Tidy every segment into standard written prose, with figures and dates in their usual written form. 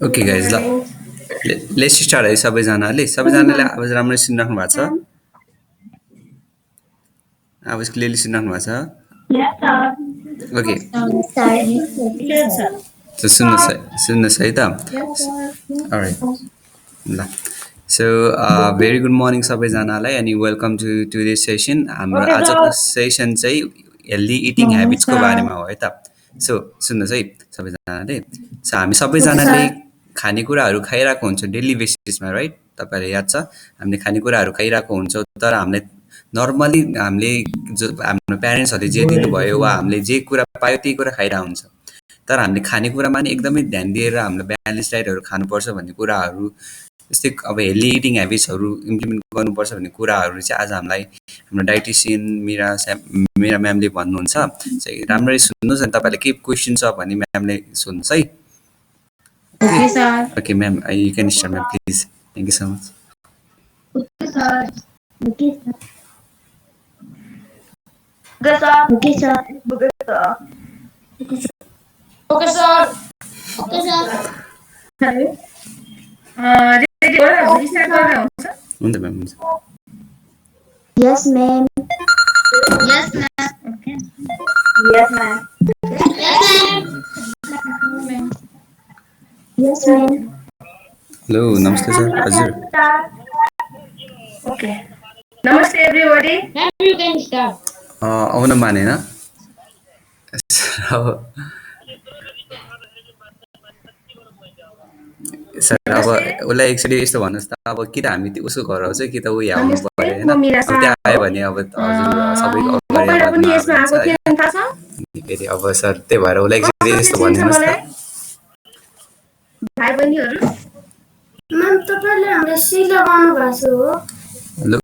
Okay guys ल Morning. Let's start है सबैजनाले आवाज राम्ररी सुनिराख्नु भएको छ आवाज क्लियरली सुनिराख्नु भएको छ ओके Yes, sir. So सुन्नुहोस् है त alright ल सो भेरी गुड मर्निङ सबैजनालाई अनि वेलकम टु टुडेज सेसन हाम्रो Okay, आजको sir. सेसन चाहिँ हेल्दी इटिङ ह्याबिट्सको बारेमा हो है त सो सुन्नुहोस् है सबैजनाले सो हामी सबैजनाले खानेकुराहरू खाइरहेको हुन्छ डेली बेसिसमा राइट तपाईँलाई याद छ हामीले खानेकुराहरू खाइरहेको हुन्छ तर हामीले नर्मली हामीले जो हाम्रो प्यारेन्ट्सहरूले जे दिनुभयो वा हामीले जे कुरा पायो त्यही कुरा खाइरहेको हुन्छ तर हामीले खानेकुरामा नि एकदमै ध्यान दिएर हाम्रो ब्यालेन्स डाइटहरू खानुपर्छ भन्ने कुराहरू जस्तै अब हेल्दी इटिङ ह्याबिट्सहरू इम्प्लिमेन्ट गर्नुपर्छ भन्ने कुराहरू चाहिँ आज हामीलाई हाम्रो डाइटिसियन मिरा म्यामले भन्नुहुन्छ राम्ररी सुन्नुहोस् अनि तपाईँलाई केही क्वेसन छ भने म्यामले सोध्नुहोस् है Okay, sir. Okay, ma'am, you can start, ma'am, please. Thank you so much. Okay, sir. Okay, sir. Okay, sir. Okay, sir. Okay, sir. Okay, sir. Okay, sir. Hello. Ready हो र हामी स्टार्ट गर्न हुन्छ हुन्छ म्याम हुन्छ Yes, ma'am. Yes, ma'am. Okay. Yes, ma'am. Yes, ma'am. Hello नमस्ते sir हजुर Okay. Namaste, everybody. Ma'am, you can start. आउन मानेन सर अब उसलाई एकचोटि यस्तो भन्नुहोस् त अब कि त हामी उसको घर आउँछ कि त ऊ यहाँ आउनु पर्यो होइन अब त्यहाँ आयो भने अब हजुर सबैको अगाडि फेरि अब सर त्यही भएर उसलाई एकचोटि यस्तो भनिदिनुहोस् त भाइ बहिनीहरू Ma'am, तपाईँले हामीलाई सी लगाउनु भएको छ हो? हेलो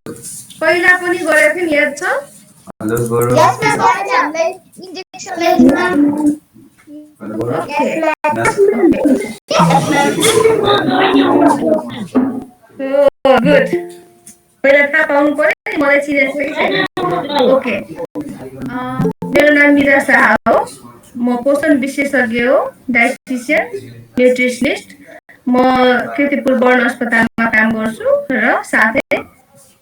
पहिला पनि गरेको थियौँ याद छ हेलो गुरु Yes, ma'am. हामीलाई injection ल्याइदिनु ma'am. Yes, गुड पहिला थाहा पाउनु पर्यो नि मलाई चिनेको कि छैन ओके मेरो नाम मिरा शाह हो म पोषण विशेषज्ञ हो डायटिसियन न्युट्रिसनिस्ट म कीर्तिपुर वर्ण अस्पतालमा काम गर्छु र साथै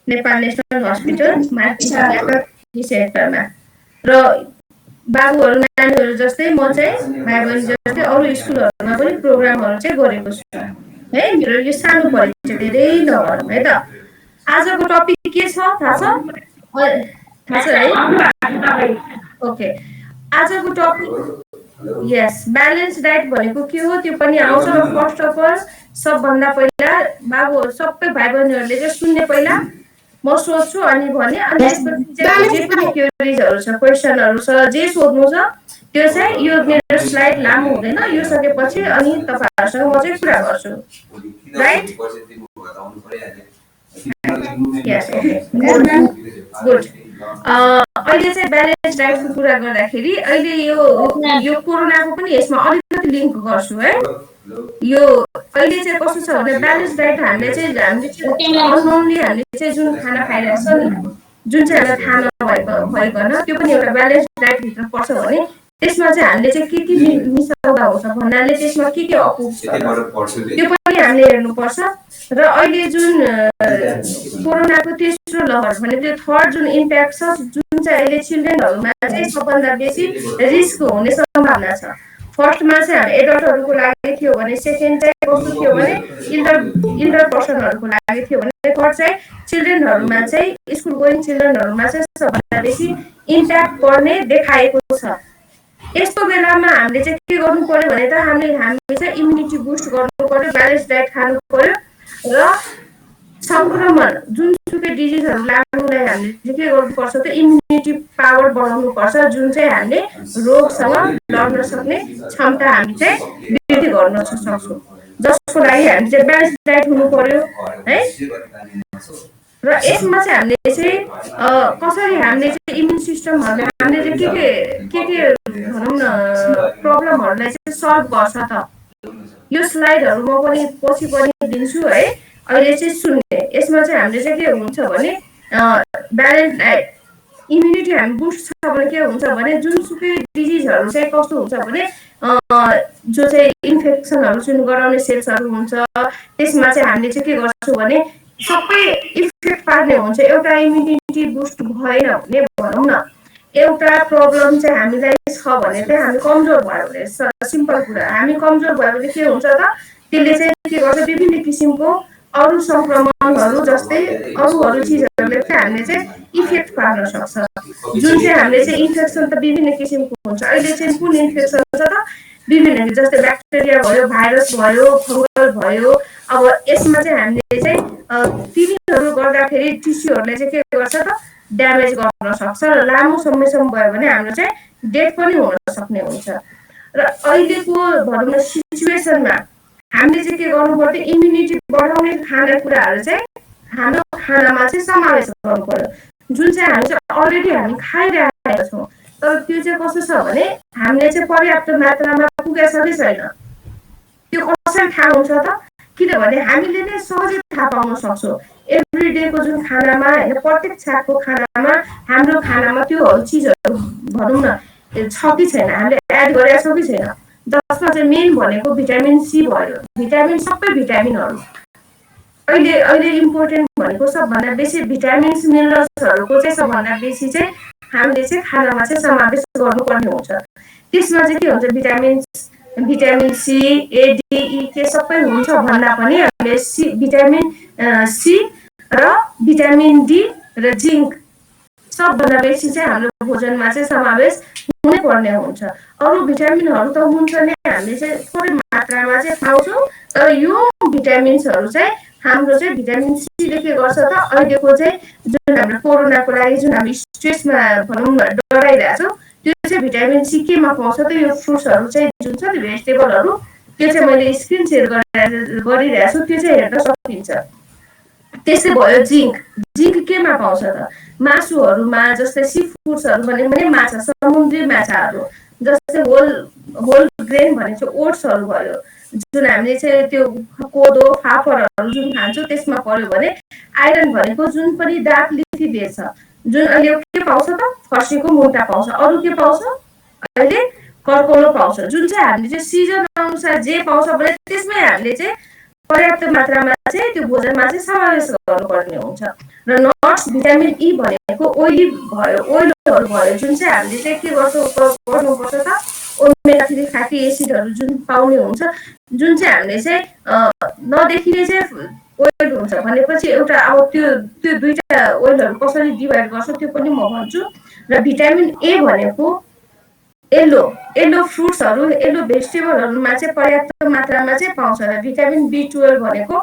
नेपाल नेसनल हस्पिटल माथि सेक्टरमा र बाबुहरू नानीहरू जस्तै म चाहिँ भाइ बहिनी जस्तै अरू स्कुलहरूमा पनि प्रोग्रामहरू चाहिँ गरेको छु है मेरो यो सानो परिचय धेरै नगरौँ है त आजको टपिक के छ थाहा छ है ओके आजको टपिक यस ब्यालेन्स डाइट भनेको के हो त्यो पनि आउँछ र फर्स्ट अफ अल सबभन्दा पहिला बाबुहरू सबै भाइ बहिनीहरूले चाहिँ सुन्ने पहिला म सोध्छु अनि भने अनि त्यसपछि चाहिँ जे पनि क्वेरिजहरू छ क्वेसनहरू छ जे सोध्नु छ त्यो चाहिँ यो मेरो स्लाइड लामो हुँदैन यो सकेपछि अनि तपाईँहरूसँग म चाहिँ कुरा गर्छु राइट यस ओके गुड अहिले चाहिँ ब्यालेन्स डाइटको कुरा गर्दाखेरि अहिले यो कोरोनाको पनि यसमा अलिकति लिङ्क गर्छु है यो अहिले चाहिँ कस्तो छ भने ब्यालेन्स डाइट हामीले अननोनली हामीले चाहिँ जुन खाना खाइरहेको छ नि जुन चाहिँ हामीलाई थाहा नभइकन त्यो पनि एउटा ब्यालेन्स डाइटभित्र पर्छ भने त्यसमा चाहिँ हामीले चाहिँ के मिसाउँदा हुन्छ भन्नाले त्यसमा के अपुग्छ त्यो पनि हामीले हेर्नुपर्छ र अहिले जुन कोरोनाको तेस्रो लहर भने त्यो थर्ड जुन इम्प्याक्ट छ जुन चाहिँ अहिले चिल्ड्रेनहरूमा चाहिँ सबभन्दा बेसी रिस्क हुने सम्भावना छ फर्स्टमा चाहिँ हामी एडल्टहरूको लागि थियो भने सेकेन्ड चाहिँ कस्तो थियो भने इल्डर पर्सनहरूको लागि थियो भने थर्ड चाहिँ चिल्ड्रेनहरूमा चाहिँ स्कुल गोइङ चिल्ड्रेनहरूमा चाहिँ सबभन्दा बेसी इम्प्याक्ट पर्ने देखाएको छ यस्तो बेलामा हामीले चाहिँ के गर्नु पर्यो भने त हामी चाहिँ इम्युनिटी बुस्ट गर्नु पर्यो ब्यालेन्स डाइट खानु पर्यो र संक्रमण जुनसुकै डिजिजहरू लाग्नुलाई हामीले के गर्नुपर्छ त इम्युनिटी पावर बढाउनुपर्छ जुन चाहिँ हामीले रोगसँग लड्न सक्ने क्षमता हामी चाहिँ वृद्धि गर्न सक्छौँ जसको लागि हामी चाहिँ ब्यालेन्स डाइट हुनु पर्यो है र यसमा चाहिँ हामीले चाहिँ कसरी हामीले चाहिँ इम्युन सिस्टमहरूले हामीले चाहिँ के भनौँ न प्रब्लमहरूलाई चाहिँ सल्भ गर्छ त यो स्लाइडहरू म पनि पछि पनि दिन्छु है अहिले चाहिँ सुन्ने यसमा चाहिँ हामीले चाहिँ के हुन्छ भने ब्यालेन्स डाइट इम्युनिटी हामी बुस्ट छ भने के हुन्छ भने जुनसुकै डिजिजहरू चाहिँ कस्तो हुन्छ भने जो चाहिँ इन्फेक्सनहरू जुन गराउने सेल्सहरू हुन्छ त्यसमा चाहिँ हामीले चाहिँ के गर्छौँ भने सबै इफेक्ट पार्ने हुन्छ एउटा इम्युनिटी बुस्ट भएन भने भनौँ न एउटा प्रब्लम चाहिँ हामीलाई छ भने चाहिँ हामी कमजोर भयो भने सिम्पल कुरा हामी कमजोर भयो भने के हुन्छ त त्यसले चाहिँ के गर्छ विभिन्न किसिमको अरू संक्रमणहरू जस्तै अरू चिजहरूले चाहिँ हामीले चाहिँ इफेक्ट पार्न सक्छ जुन चाहिँ हामीले चाहिँ इन्फेक्सन त विभिन्न किसिमको हुन्छ अहिले चाहिँ कुन इन्फेक्सन छ त विभिन्न जस्तै ब्याक्टेरिया भयो भाइरस भयो फङ्गल भयो अब यसमा चाहिँ हामीले चाहिँ तिनीहरू गर्दाखेरि टिस्युहरूले चाहिँ के गर्छ त ड्यामेज गर्न सक्छ र लामो समयसम्म भयो भने हाम्रो चाहिँ डेथ पनि हुन सक्ने हुन्छ र अहिलेको भनौँ न सिचुएसनमा हामीले चाहिँ के गर्नु पर्यो इम्युनिटी बढाउने खानेकुराहरू चाहिँ हाम्रो खानामा चाहिँ समावेश गर्नु पर्यो जुन चाहिँ हामी चाहिँ अलरेडी हामी खाइरहेका छौँ तर त्यो चाहिँ कस्तो छ भने हामीले चाहिँ पर्याप्त मात्रामा पुगेको छ कि छैन त्यो कसरी थाहा हुन्छ त किनभने हामीले नै सहजै थाहा पाउन सक्छौँ एभ्री डेको जुन खानामा होइन प्रत्येक छाकको खानामा हाम्रो खानामा त्योहरू चिजहरू भनौँ न छ कि छैन हामीले एड गरेका छौँ कि छैन जसमा चाहिँ मेन भनेको भिटामिन सी भयो भिटामिन सबै भिटामिनहरू अहिले अहिले इम्पोर्टेन्ट भनेको सबभन्दा बेसी भिटामिन्स मिनरल्सहरूको चाहिँ सबभन्दा बेसी चाहिँ हामीले चाहिँ खानामा चाहिँ समावेश गर्नुपर्ने हुन्छ त्यसमा चाहिँ के हुन्छ भिटामिन सी एडिई के सबै हुन्छ भन्दा पनि हामीले भिटामिन सी र भिटामिन डी र जिङ्क सबभन्दा बेसी चाहिँ हाम्रो भोजनमा चाहिँ समावेश हुनै पर्ने हुन्छ अरू भिटामिनहरू त हुन्छ नै हामीले चाहिँ थोरै मात्रामा चाहिँ पाउँछौँ तर यो भिटामिन्सहरू चाहिँ हाम्रो चाहिँ भिटामिन सीले के गर्छ त अहिलेको चाहिँ जुन हाम्रो कोरोनाको लागि जुन हामी स्ट्रेसमा भनौँ न डराइरहेछौँ त्यो चाहिँ भिटामिन सी केमा पाउँछ त यो फ्रुट्सहरू चाहिँ जुन छ नि भेजिटेबलहरू त्यो चाहिँ मैले स्क्रिन सेयर गरिरहेको छु त्यो चाहिँ हेर्न सकिन्छ त्यस्तै भयो जिङ्क केमा पाउँछ त मासुहरूमा जस्तै सी फुड्सहरू भनेको पनि माछा समुद्री माछाहरू जस्तै होल ग्रेन भनेको चाहिँ ओट्सहरू भयो जुन हामीले चाहिँ त्यो कोदो फापरहरू जुन खान्छौँ त्यसमा पर्यो भने आइरन भनेको जुन पनि डार्क लिफी भेज छ जुन अहिले के पाउँछ त फर्सीको मुन्टा पाउँछ अरू के पाउँछ अहिले कर्कलो पाउँछ जुन चाहिँ हामीले चाहिँ सिजन अनुसार जे पाउँछ भने त्यसमै हामीले चाहिँ पर्याप्त मात्रामा चाहिँ त्यो भोजनमा चाहिँ समावेश गर्नुपर्ने हुन्छ र नट्स भिटामिन ई भनेको ओइलहरू भयो जुन चाहिँ हामीले चाहिँ के गर्नुपर्छ त ओमेगा 3 फ्याटी एसिडहरू जुन पाउने हुन्छ जुन चाहिँ हामीले चाहिँ नदेखिने चाहिँ ओइल हुन्छ भनेपछि एउटा अब त्यो दुईटा ओइलहरू कसरी डिभाइड गर्छ त्यो पनि म भन्छु र भिटामिन ए भनेको येलो फ्रुट्सहरू येलो भेजिटेबलहरूमा चाहिँ पर्याप्त मात्रामा चाहिँ पाउँछ र भिटामिन B12 भनेको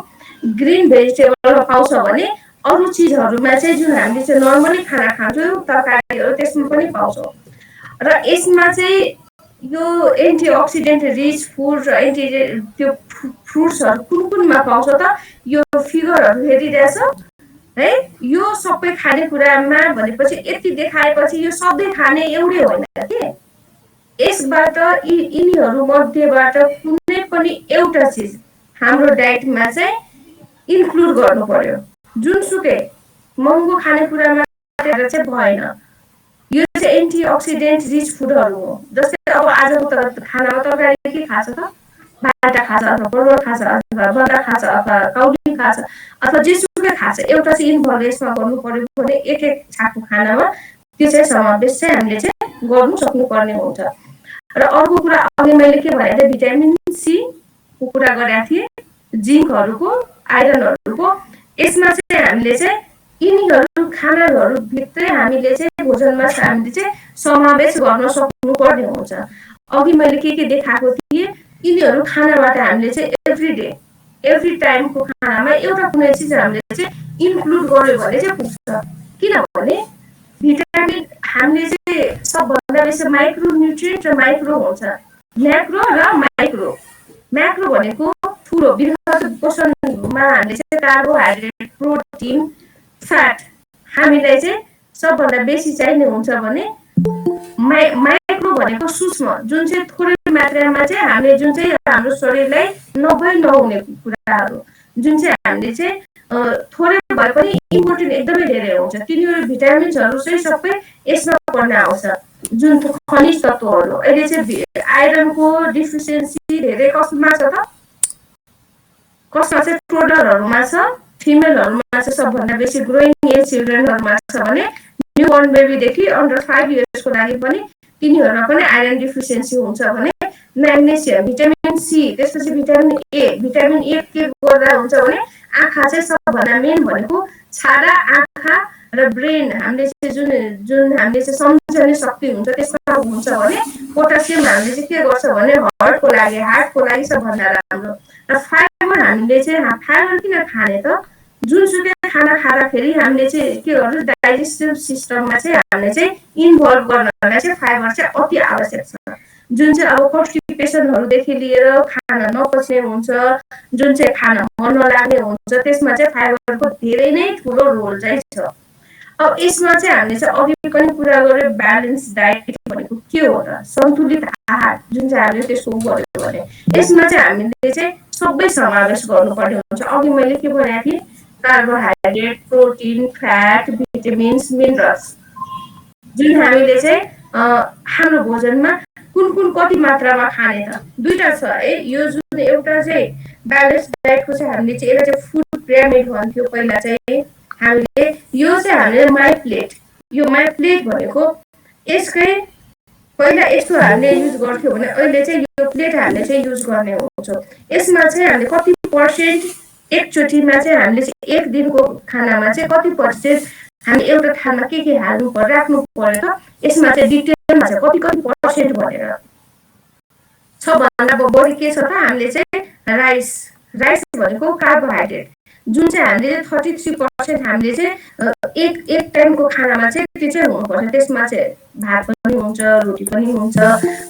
ग्रिन भेजिटेबलमा पाउँछ भने अरू चिजहरूमा चाहिँ जुन हामीले चाहिँ नर्मली खाना खान्छौँ तरकारीहरू त्यसमा पनि पाउँछौँ र यसमा चाहिँ यो एन्टिअक्सिडेन्ट रिच फुड र त्यो फ्रुट्सहरू कुनमा पाउँछ त यो फिगरहरू हेरिरहेछ है यो सबै खानेकुरामा भनेपछि यति देखाएपछि यो सधैँ खाने एउटै होइन के यसबाट यिनीहरू मध्येबाट कुनै पनि एउटा चिज हाम्रो डाइटमा चाहिँ इन्क्लुड गर्नु पर्यो जुनसुकै महँगो खानेकुरामा चाहिँ भएन यो चाहिँ एन्टिअक्सिडेन्ट रिच फुडहरू हो जस्तै अब आजको खानामा तरकारी के खान्छ त बाटा खान्छ अथवा परवल खान्छ अथवा बन्दा खान्छ अथवा कौली खान्छ अथवा जेसुकै खान्छ एउटा चाहिँ इन्भल्भ यसमा गर्नु पर्यो भने एक छाकको खानामा त्यो चाहिँ समावेश चाहिँ हामीले चाहिँ गर्नु सक्नुपर्ने हुन्छ र अर्को कुरा अघि मैले के भने भिटामिन सी को कुरा गरेको थिएँ जिङ्कहरूको आइरनहरूको यसमा चाहिँ हामीले चाहिँ यिनीहरू खानाहरू भित्रै हामीले चाहिँ भोजनमा हामीले चाहिँ समावेश गर्न सक्नुपर्ने हुन्छ अघि मैले के देखाएको थिएँ यिनीहरू खानाबाट हामीले चाहिँ एभ्री टाइमको खानामा एउटा कुनै चिज हामीले चाहिँ इन्क्लुड गर्यो भने चाहिँ पुग्छ किनभने भिटामिन हामीले चाहिँ सबभन्दा बेसी माइक्रो न्युट्रिएन्ट र माइक्रो हुन्छ म्याक्रो र म्याक्रो भनेको ठुलो वृहत पोषणमा हामीले चाहिँ कार्बोहाइड्रेट प्रोटिन फ्याट हामीलाई चाहिँ सबभन्दा बेसी चाहिने हुन्छ भने माइक्रो भनेको सूक्ष्म जुन चाहिँ थोरै मात्रामा चाहिँ हामीले जुन चाहिँ हाम्रो शरीरलाई नहुने कुराहरू जुन चाहिँ हामीले चाहिँ थोरै भए पनि इम्पोर्टेन्ट एकदमै धेरै हुन्छ। तिनीहरू भिटामिन्सहरू चाहिँ सबै यसमा पर्न आउँछ, जुन खनिज तत्त्वहरू। अहिले चाहिँ आइरनको डिफिसियन्सी धेरै कसमा छ त? कसमा चाहिँ टोडलहरूमा छ, फिमेलहरूमा चाहिँ सबभन्दा बेसी ग्रोइङ एज चिल्ड्रेनहरूमा छ भने न्यू बोर्न बेबीदेखि अन्डर 5 इयर्सको लागि पनि तिनीहरूमा पनि आइरन डिफिसियन्सी हुन्छ भने म्याग्नेसियम, भिटामिन सी, त्यसपछि भिटामिन ए। भिटामिन ए के गर्दा हुन्छ भने आँखा चाहिँ सबभन्दा मेन भनेको छाला, आँखा र ब्रेन, हामीले चाहिँ जुन हामीले चाहिँ सम्झने शक्ति हुन्छ त्यसमा हुन्छ भने पोटासियम हामीले चाहिँ के गर्छ भने हार्टको लागि सबभन्दा राम्रो। र फाइबर हामीले चाहिँ फाइबर किन खाने त? जुनसुकै खाना खाँदाखेरि हामीले चाहिँ के गर्छ, डाइजेस्टिभ सिस्टममा चाहिँ हामीले चाहिँ इन्भल्भ गर्नलाई चाहिँ फाइबर चाहिँ अति आवश्यक छ। जुन चाहिँ अब कन्स्टिपेसनहरूदेखि लिएर खान नपच्ने हुन्छ, जुन चाहिँ खान मन नलाग्ने हुन्छ, त्यसमा चाहिँ फाइबरको धेरै नै ठुलो रोल चाहिँ छ। अब यसमा चाहिँ हामीले चाहिँ अघि पनि कुरा गर्यो, ब्यालेन्स डायट भनेको के हो त? सन्तुलित आहार जुन चाहिँ हामीले त्यसको गर्यो भने यसमा चाहिँ हामीले चाहिँ सबै समावेश गर्नुपर्ने हुन्छ। अघि मैले के भनेको थिएँ? Carbohydrate, protein, fat, vitamins, minerals, जुन हामीले चाहिँ हाम्रो भोजनमा कुन कति मात्रामा खाने त? दुईटा छ है। यो जुन एउटा चाहिँ ब्यालेन्स डायटको चाहिँ हामीले चाहिँ यसलाई चाहिँ फुड पिरामिड भन्थ्यो पहिला चाहिँ हामीले। यो चाहिँ हामीले माई प्लेट भनेको यसकै पहिला यस्तो हामीले युज गर्थ्यौँ भने अहिले चाहिँ यो प्लेट हामीले चाहिँ युज गर्ने हुन्छ। यसमा चाहिँ हामीले कति पर्सेन्ट एकचोटिमा चाहिँ हामीले चाहिँ एक दिनको खानामा चाहिँ कति पर्सेन्ट हामी एउटा थालमा के हाल्नु पर्यो, राख्नु पर्यो त? यसमा चाहिँ डिटेलमा चाहिँ कति पर्सेन्ट भनेर छ भन्दा बढी के छ त? हामीले चाहिँ राइस भनेको कार्बोहाइड्रेट जुन चाहिँ हामीले 33% हामीले चाहिँ एक टाइमको खानामा चाहिँ त्यो चाहिँ हुनुपर्छ। त्यसमा चाहिँ भात पनि हुन्छ, रोटी पनि हुन्छ,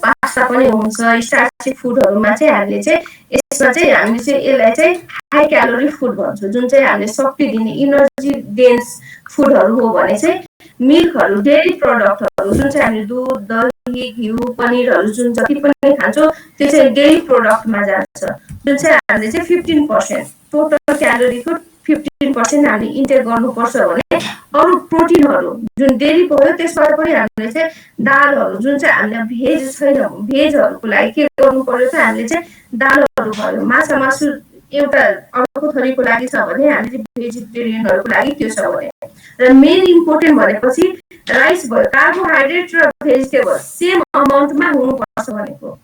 पास्ता पनि हुन्छ। स्टार्ची फुडहरूमा चाहिँ हामीले चाहिँ यसमा चाहिँ हामीले चाहिँ यसलाई चाहिँ हाई क्यालोरी फुड भन्छौँ, जुन चाहिँ हामीले शक्ति दिने इनर्जी डेन्स फुडहरू हो भने चाहिँ मिल्कहरू, डेयरी प्रडक्टहरू जुन चाहिँ हामीले दुध, दही, घिउ, पनिरहरू जुन जति पनि खान्छौँ त्यो चाहिँ डेयरी प्रडक्टमा जान्छ, जुन चाहिँ हामीले चाहिँ 15% टोटल क्यालोरीको 15% हामीले इन्टेक गर्नुपर्छ भने अरू प्रोटिनहरू जुन डेयरी भयो त्यसबाट पनि हामीले चाहिँ दालहरू जुन चाहिँ हामीले भेज छैन, भेजहरूको लागि के गर्नु पर्यो त? हामीले चाहिँ दालहरू भयो, माछा मासु एउटा अर्को थरीको लागि छ भने हामीले भेजिटेरियनहरूको लागि त्यो छ भने। र मेन इम्पोर्टेन्ट भनेपछि राइस भयो, कार्बोहाइड्रेट र भेजिटेबल सेम अमाउन्टमा हुनुपर्छ भनेको।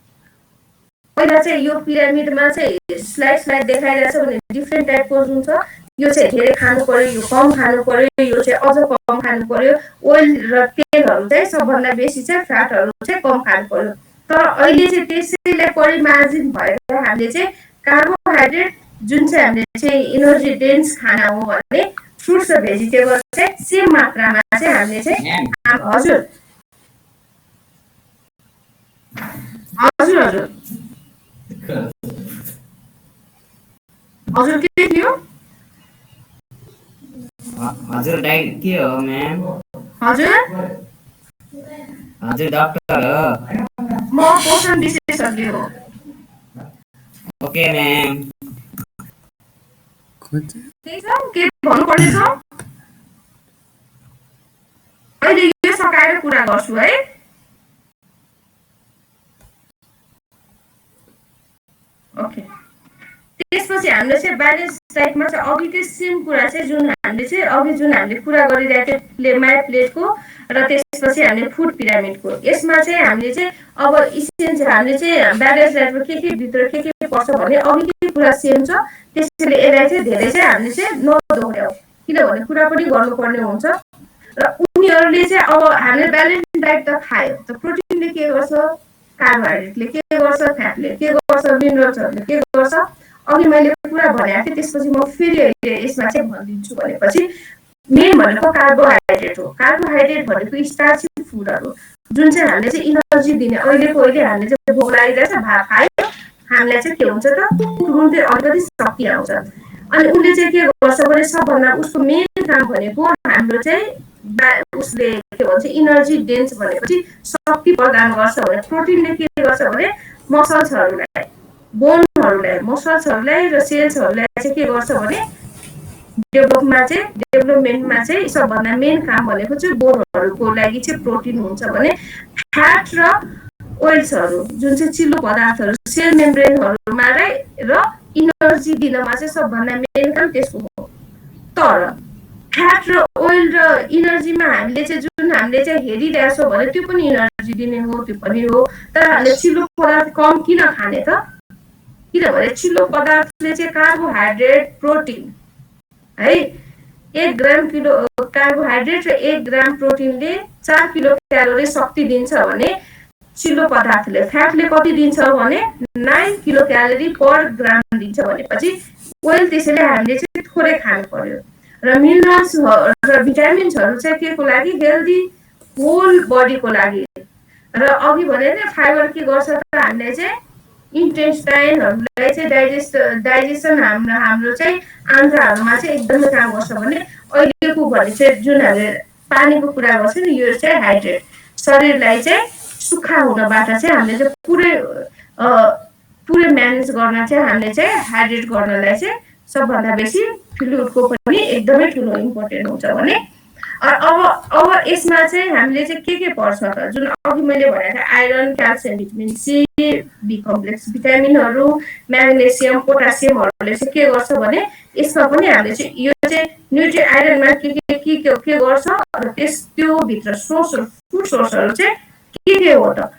पहिला चाहिँ यो पिरामिडमा चाहिँ स्लाइड देखाइरहेछ भने डिफ्रेन्ट टाइपको जुन छ, यो चाहिँ धेरै खानु पर्यो, यो कम खानु पर्यो, यो चाहिँ अझ कम खानु पर्यो। ओइल र तेलहरू चाहिँ सबभन्दा बेसी चाहिँ फ्याटहरू चाहिँ कम खानु पर्यो। तर अहिले चाहिँ त्यसैलाई परिमार्जित भएर हामीले चाहिँ कार्बोहाइड्रेट जुन चाहिँ हामीले चाहिँ इनर्जी डेन्स खाना हो भने फ्रुट्स र भेजिटेबल चाहिँ सेम मात्रामा चाहिँ हामीले चाहिँ हजुर के थियो? हजुर डाइट के हो म्याम? हजुर डक्टर हो। म पोषण विशेषज्ञ हो। Okay ma'am. त्यही छ, के भन्नुपर्ने छ? अहिले यो सकाएर कुरा गर्छु है। ओके, त्यसपछि हामीले चाहिँ ब्यालेन्स डाइटमा चाहिँ अघिकै सेम कुरा चाहिँ जुन हामीले कुरा गरिरहेको थियो माई प्लेटको र त्यसपछि हामीले फुड पिरामिडको, यसमा चाहिँ हामीले चाहिँ अब इसेन्स हामीले चाहिँ ब्यालेन्स डाइटमा के भित्र के पर्छ भने अघिकै कुरा सेम छ। त्यसैले यसलाई चाहिँ धेरै चाहिँ हामीले चाहिँ नदोहोऱ्याउ, किनभने कुरा पनि गर्नुपर्ने हुन्छ। र उनीहरूले चाहिँ अब हामीले ब्यालेन्स डाइट त खायो त, प्रोटिनले के गर्छ, कार्बोहाइड्रेटले के गर्छ, फ्याटले के गर्छ, मिनरल्सहरूले के गर्छ, अघि मैले कुरा भनेको थिएँ। त्यसपछि म फेरि यसमा चाहिँ भनिदिन्छु भनेपछि मेन भनेको कार्बोहाइड्रेट हो। कार्बोहाइड्रेट भनेको स्टार्ची फुडहरू जुन चाहिँ हामीले चाहिँ इनर्जी दिने। अहिले हामीले चाहिँ भोक लागिरहेछ, भात खायो, हामीलाई चाहिँ के हुन्छ त? तुरुन्तै अलिकति शक्ति आउँछ। अनि उसले चाहिँ के गर्छ भने सबभन्दा उसको मेन काम भनेको हाम्रो चाहिँ उसले के भन्छ इनर्जी डेन्स भनेपछि शक्ति प्रदान गर्छ भने प्रोटिनले के गर्छ भने मसल्सहरूलाई, बोनहरूलाई, मसल्सहरूलाई र सेल्सहरूलाई चाहिँ के गर्छ भने डेभलपमेन्टमा चाहिँ सबभन्दा मेन काम भनेको चाहिँ बोनहरूको लागि चाहिँ प्रोटिन हुन्छ भने फ्याट र ओइल्सहरू जुन चाहिँ चिल्लो पदार्थहरू सेल मेम्ब्रेनहरूमा र इनर्जी दिनमा चाहिँ सबभन्दा मेन काम त्यसको हो। तर फ्याट र ओइल र इनर्जीमा हामीले चाहिँ हेरिरहेछौँ भने त्यो पनि इनर्जी दिने हो, त्यो पनि हो। तर हामीले चिल्लो पदार्थ कम किन खाने त? किनभने चिल्लो पदार्थले चाहिँ कार्बोहाइड्रेट, प्रोटिन है 1 ग्राम कार्बोहाइड्रेट र 1 ग्राम प्रोटिनले 4 किलो क्यालोरी शक्ति दिन्छ भने चिल्लो पदार्थले फ्याटले कति दिन्छ भने 9 किलो क्यालोरी पर ग्राम दिन्छ भनेपछि ओइल त्यसैले हामीले चाहिँ थोरै खानु पर्यो। र मिनरल्स र भिटामिन्सहरू चाहिँ के को लागि? हेल्दी होल बडीको लागि। र अघि भने नि फाइबर के गर्छ त हामीले चाहिँ इन्टेस्टाइनहरूलाई चाहिँ डाइजेसन हाम्रो चाहिँ आन्द्राहरूमा चाहिँ एकदमै काम गर्छ भने अहिलेको भने चाहिँ जुन हामीले पानीको कुरा गर्छ नि यो चाहिँ हाइड्रेट शरीरलाई चाहिँ सुक्खा हुनबाट चाहिँ हामीले चाहिँ पुरै म्यानेज गर्न चाहिँ हामीले चाहिँ हाइड्रेट गर्नलाई चाहिँ सबभन्दा बेसी फ्लुइडको पनि एकदमै ठुलो इम्पोर्टेन्ट हुन्छ भने अब यसमा चाहिँ हामीले चाहिँ के पर्छ त? जुन अघि मैले भनेको थिएँ iron, calcium, vitamin C, B complex भिटामिनहरू, म्याग्नेसियम, पोटासियमहरूले चाहिँ के गर्छ भने यसमा पनि हामीले चाहिँ यो चाहिँ न्युट्रि आइरनमा के गर्छ र त्यो भित्र फुड सोर्सहरू चाहिँ के हो त?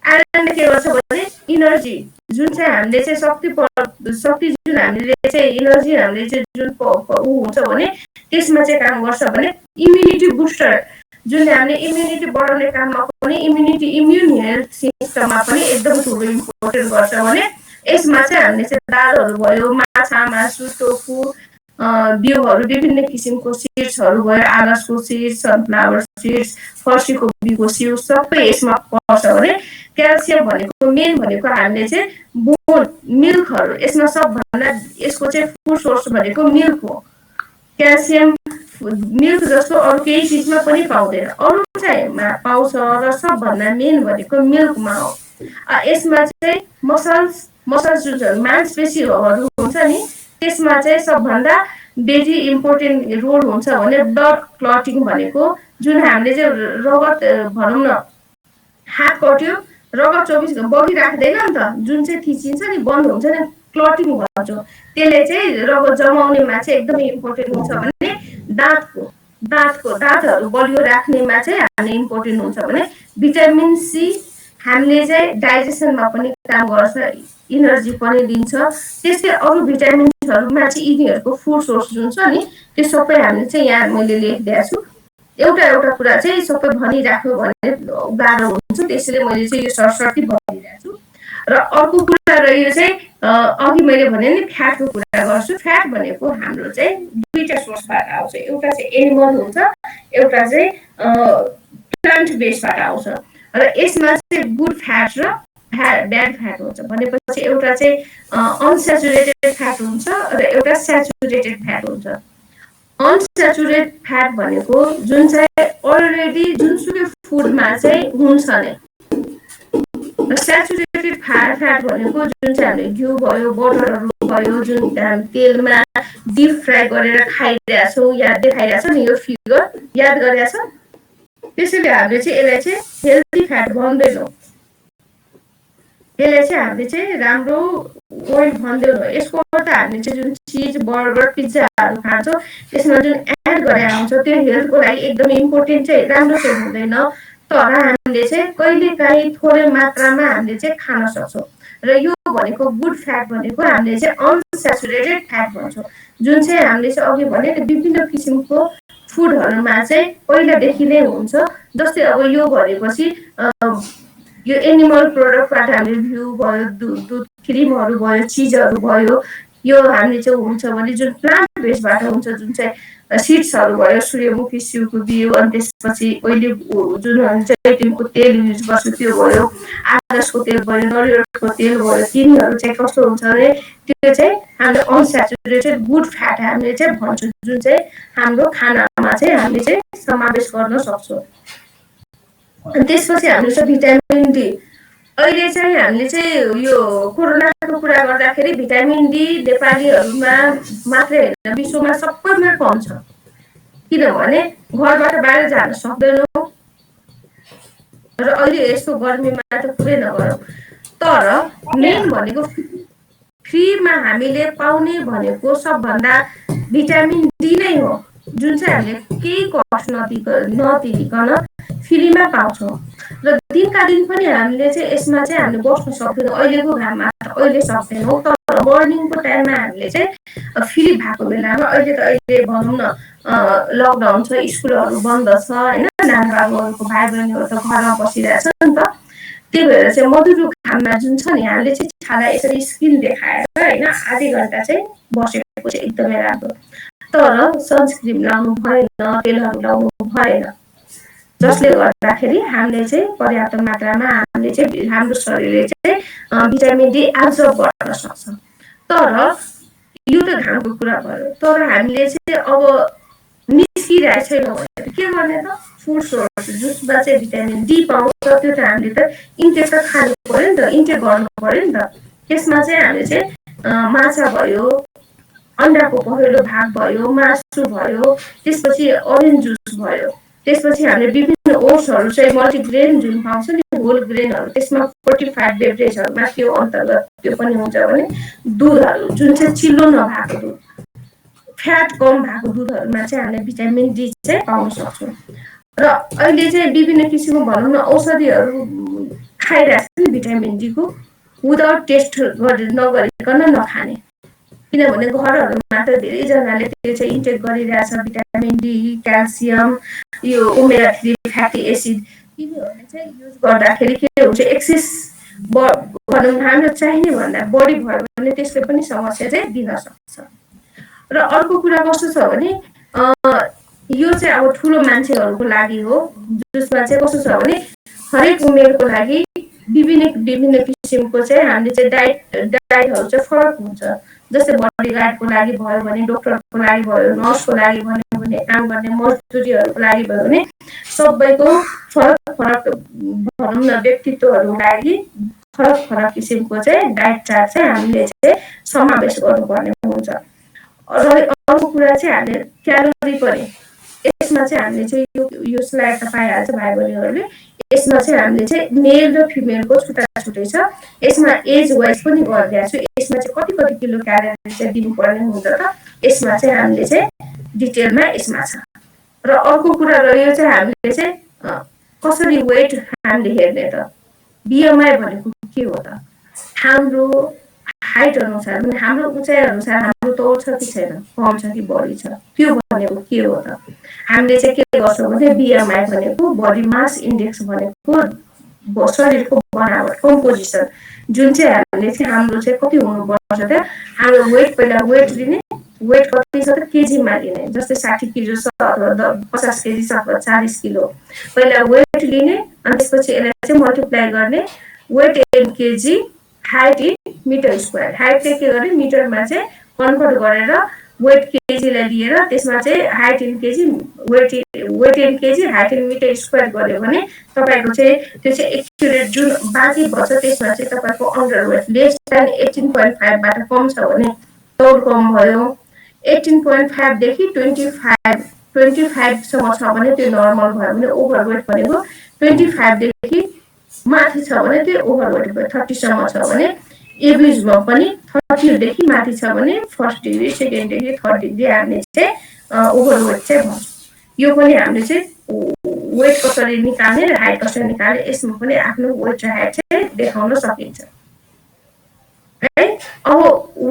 आइरनले के गर्छ भने इनर्जी जुन चाहिँ हामीले चाहिँ शक्ति जुन हामीले चाहिँ इनर्जी हामीले चाहिँ जुन हुन्छ भने त्यसमा चाहिँ काम गर्छ भने इम्युनिटी बुस्टर जुन हामीले इम्युनिटी बढाउने काममा पनि इम्युन हेल्थ सिस्टममा पनि एकदम ठुलो इम्पोर्टेन्ट गर्छ भने यसमा चाहिँ हामीले चाहिँ दालहरू भयो, माछा, मासु, टोफु, बिउहरू विभिन्न किसिमको सिड्सहरू भयो, आलसको सिड्स, सनफ्लावर सिड्स, फर्सीको बिउको सिड सबै यसमा पर्छ भने क्याल्सियम भनेको मेन भनेको हामीले चाहिँ बोन मिल्कहरू यसमा सबभन्दा यसको चाहिँ फुड सोर्स भनेको मिल्क हो। क्याल्सियम मिल्क जस्तो अरू केही चिजमा पनि पाउँदैन, अरू चाहिँ पाउँछ र सबभन्दा मेन भनेको मिल्कमा हो। यसमा चाहिँ मसल्स जुन मांसपेशीहरू हुन्छ नि त्यसमा चाहिँ सबभन्दा बेसी इम्पोर्टेन्ट रोल हुन्छ भने ब्लड क्लटिङ भनेको जुन हामीले चाहिँ रगत भनौँ न हात कट्यो रगत 24 घण्टा बगिराख्दैन नि त, जुन चाहिँ थिचिन्छ नि बन्द हुन्छ नि क्लटिङ भन्छ, त्यसले चाहिँ रगत जमाउनेमा चाहिँ एकदमै इम्पोर्टेन्ट हुन्छ भने दाँतहरू बलियो राख्नेमा चाहिँ हामीले इम्पोर्टेन्ट हुन्छ भने भिटामिन सी हामीले चाहिँ डाइजेसनमा पनि काम गर्छ, इनर्जी पनि दिन्छ। त्यस्तै अरू भिटामिन्सहरूमा चाहिँ यिनीहरूको फुड सोर्स जुन छ नि त्यो सबै हामीले चाहिँ यहाँ मैले लेखिदिएको छु। एउटा कुरा चाहिँ सबै भनिराख्नु भने गाह्रो हुन्छ, त्यसैले मैले चाहिँ यो सरसर्ती भनिरहेको छु। र अर्को कुरा रह्यो चाहिँ अघि मैले भने नि फ्याटको कुरा गर्छु। फ्याट भनेको हाम्रो चाहिँ दुईटा सोर्सबाट आउँछ, एउटा चाहिँ एनिमल हुन्छ, एउटा चाहिँ प्लान्ट बेसबाट आउँछ। र यसमा चाहिँ गुड फ्याट र ब्याड फ्याट हुन्छ भनेपछि एउटा चाहिँ अनस्याचुरेटेड फ्याट हुन्छ र एउटा स्याचुरेटेड फ्याट हुन्छ। अनस्याचुरेटेड फ्याट भनेको जुन चाहिँ अलरेडी जुनसुकै फुडमा चाहिँ हुन्छ नै, र स्याचुरेटेड फ्याट भनेको जुन चाहिँ हामीले घिउ भयो, बटरहरू भयो, जुन हामी तेलमा डिप फ्राई गरेर खाइरहेछौँ, याद देखाइरहेछ नि यो फिगर याद गरिरहेछ। त्यसैले हामीले चाहिँ यसलाई चाहिँ हेल्दी फ्याट भन्दैनौँ, यसलाई चाहिँ हामीले चाहिँ राम्रो ओइल भन्दैनौँ। यसको अर्थ हामीले चाहिँ जुन चिज बर्गर पिज्जाहरू खान्छौँ त्यसमा जुन एड गरेर आउँछ त्यो हेल्थको लागि एकदमै इम्पोर्टेन्ट चाहिँ राम्रो चाहिँ हुँदैन, तर हामीले चाहिँ कहिलेकाहीँ थोरै मात्रामा हामीले चाहिँ खान सक्छौँ। र यो भनेको गुड फ्याट भनेको हामीले चाहिँ अनस्याचुरेटेड फ्याट भन्छौँ, जुन चाहिँ हामीले चाहिँ अघि भने विभिन्न किसिमको फुडहरूमा चाहिँ पहिलादेखि नै हुन्छ। जस्तै अब यो भनेपछि यो एनिमल प्रोडक्टबाट हामीले घिउ भयो, दुध क्रिमहरू भयो, चिजहरू भयो, यो हामीले चाहिँ हुन्छ भने जुन प्लान्ट बेसबाट हुन्छ जुन चाहिँ सिड्सहरू भयो, सूर्यमुखी सिउको बिउ, अनि त्यसपछि ओइली जुन जैतुनको तेल युज गर्छु त्यो भयो, आलसको तेल भयो, नरिवलको तेल भयो, तिनीहरू चाहिँ कस्तो हुन्छ भने त्यो चाहिँ हाम्रो अनस्याचुरेटेड गुड फ्याट हामीले चाहिँ भन्छौँ, जुन चाहिँ हाम्रो खानामा चाहिँ हामीले चाहिँ समावेश गर्न सक्छौँ। अनि त्यसपछि हामीले चाहिँ भिटामिन डी अहिले चाहिँ हामीले चाहिँ यो कोरोनाको कुरा गर्दाखेरि भिटामिन डी नेपालीहरूमा मात्रै होइन विश्वमा सबैमा कम छ किनभने घरबाट बाहिर जान सक्दैनौँ र अहिले यस्तो गर्मीमा त पुरै नगरौँ तर मेन भनेको फ्रीमा हामीले पाउने भनेको सबभन्दा भिटामिन डी नै हो जुन चाहिँ हामीले केही कस्ट नतिरिकन फ्रीमा पाउँछौँ र दिनका दिन पनि हामीले चाहिँ यसमा चाहिँ हामीले बस्न सक्दैनौँ अहिलेको घाममा अहिले सक्दैनौँ तर मर्निङको टाइममा हामीले चाहिँ फ्री भएको बेलामा अहिले भनौँ न लकडाउन छ स्कुलहरू बन्द छ होइन नानीबाबुहरूको भाइ बहिनीहरू त घरमा बसिरहेछ नि त त्यही भएर चाहिँ मधुरो घाममा जुन छ नि हामीले चाहिँ छाला यसरी स्किन देखाएर होइन आधी घन्टा चाहिँ बसेको चाहिँ एकदमै राम्रो तर सनस्क्रिन लाउनु भएन तेलहरू लाउनु भएन जसले गर्दाखेरि हामीले चाहिँ पर्याप्त मात्रामा हामीले चाहिँ हाम्रो शरीरले चाहिँ भिटामिन डी एब्जर्ब गर्न सक्छ तर यो त घामको कुरा भयो तर हामीले चाहिँ अब निस्किरहेको छैनौँ भने के गर्ने त फुड सोर्स जुसमा चाहिँ भिटामिन डी पाउँछ त्यो त हामीले त इन्टेक त खानु पर्यो नि त इन्टेक गर्नु पर्यो नि त त्यसमा चाहिँ हामीले चाहिँ माछा भयो अन्डाको पहेँलो भाग भयो मासु भयो त्यसपछि ओरेन्ज जुस भयो त्यसपछि हामीले विभिन्न ओट्सहरू चाहिँ मल्टिग्रेन जुन पाउँछ नि होल ग्रेनहरू त्यसमा 45 बेभरेजहरूमा त्यो अन्तर्गत त्यो पनि हुन्छ भने दुधहरू जुन चाहिँ चिल्लो नभएको दुध फ्याट कम भएको दुधहरूमा चाहिँ हामीले भिटामिन डी चाहिँ पाउन सक्छौँ र अहिले चाहिँ विभिन्न किसिमको भनौँ न औषधिहरू खाइरहेको छ नि भिटामिन डीको विदाउट टेस्ट नगरिकन नखाने किनभने घरहरूमा त धेरैजनाले त्यो चाहिँ इन्टेक गरिरहेछ भिटामिन डी क्याल्सियम यो ओमेगा 3 फ्याटी एसिड यिनीहरूले चाहिँ युज गर्दाखेरि के हुन्छ एक्सेस भनौँ हाम्रो चाहिने भन्दा बढी भयो भने त्यसले पनि समस्या चाहिँ दिन सक्छ र अर्को कुरा कस्तो छ भने यो चाहिँ अब ठुलो मान्छेहरूको लागि हो जसमा चाहिँ कस्तो छ भने हरेक उमेरको लागि विभिन्न किसिमको चाहिँ हामीले चाहिँ डाइटहरू चाहिँ फरक हुन्छ जस्तै बडीगार्डको लागि भयो भने डक्टरको लागि भयो नर्सको लागि भयो भने काम गर्ने मजदुरीहरूको लागि भयो भने सबैको फरक भनौँ न व्यक्तित्वहरूको लागि फरक किसिमको चाहिँ डाइट चार्ट चाहिँ हामीले चाहिँ समावेश गर्नुपर्ने हुन्छ र अर्को कुरा चाहिँ हामीले क्यालोरी पनि यसमा चाहिँ हामीले चाहिँ यो स्लाइड त पाइहाल्छ भाइ बहिनीहरूले यसमा चाहिँ हामीले चाहिँ मेल र फिमेलको छुट्टै छ यसमा एज वाइज पनि गरिदिएको छु यसमा चाहिँ कति किलो क्यालोरी चाहिँ दिनुपर्ने हुन्छ त यसमा चाहिँ हामीले चाहिँ डिटेलमा यसमा छ र अर्को कुरा रह्यो चाहिँ हामीले चाहिँ कसरी वेट हामीले हेर्ने त बिएमआई भनेको के हो त हाम्रो हाइट अनुसार म्हणजे हाम्रो उचाइ अनुसार हाम्रो तौल छ कि छैन कम छ कि बढी छ त्यो भनेको के हो त हामीले चाहिँ के गर्छौँ भने बिएमआई भनेको बडी मास इन्डेक्स भनेको शरीरको बनावट कम्पोजिसन जुन चाहिँ हामीले चाहिँ हाम्रो चाहिँ कति हुनुपर्छ त हाम्रो वेट पहिला वेट लिने वेट कति छ त केजीमा लिने जस्तै 60 किलो छ अथवा 50 केजी छ अथवा 40 किलो पहिला वेट लिने अनि त्यसपछि यसलाई चाहिँ मल्टिप्लाई गर्ने weight in KG height in metre square height चाहिँ के गर्ने मिटरमा चाहिँ कन्भर्ट गरेर वेट केजीलाई लिएर त्यसमा चाहिँ height in KG weight in KG height in metre square गर्यो भने तपाईको चाहिँ त्यो चाहिँ एक्युरेट जुन बाँकी बच्छ त्यसमा चाहिँ तपाईको अन्डर वेट लेस देन 18.5 बाट कम छ भने तौल कम भयो 18.5 देखि 25 सम्म छ भने त्यो नर्मल भयो भने ओभरवेट भनेको 25 देखि माथि छ भने त्यो ओभरवेट भयो 30 सम्म छ भने एभरेजमा पनि 30 देखि माथि छ भने first degree second degree third degree हामीले चाहिँ ओभरवेट चाहिँ भन्छ यो पनि हामीले चाहिँ वेट कसरी निकाल्ने र हाइट कसरी निकाल्ने यसमा पनि आफ्नो वेट र हाइट चाहिँ देखाउन सकिन्छ है अब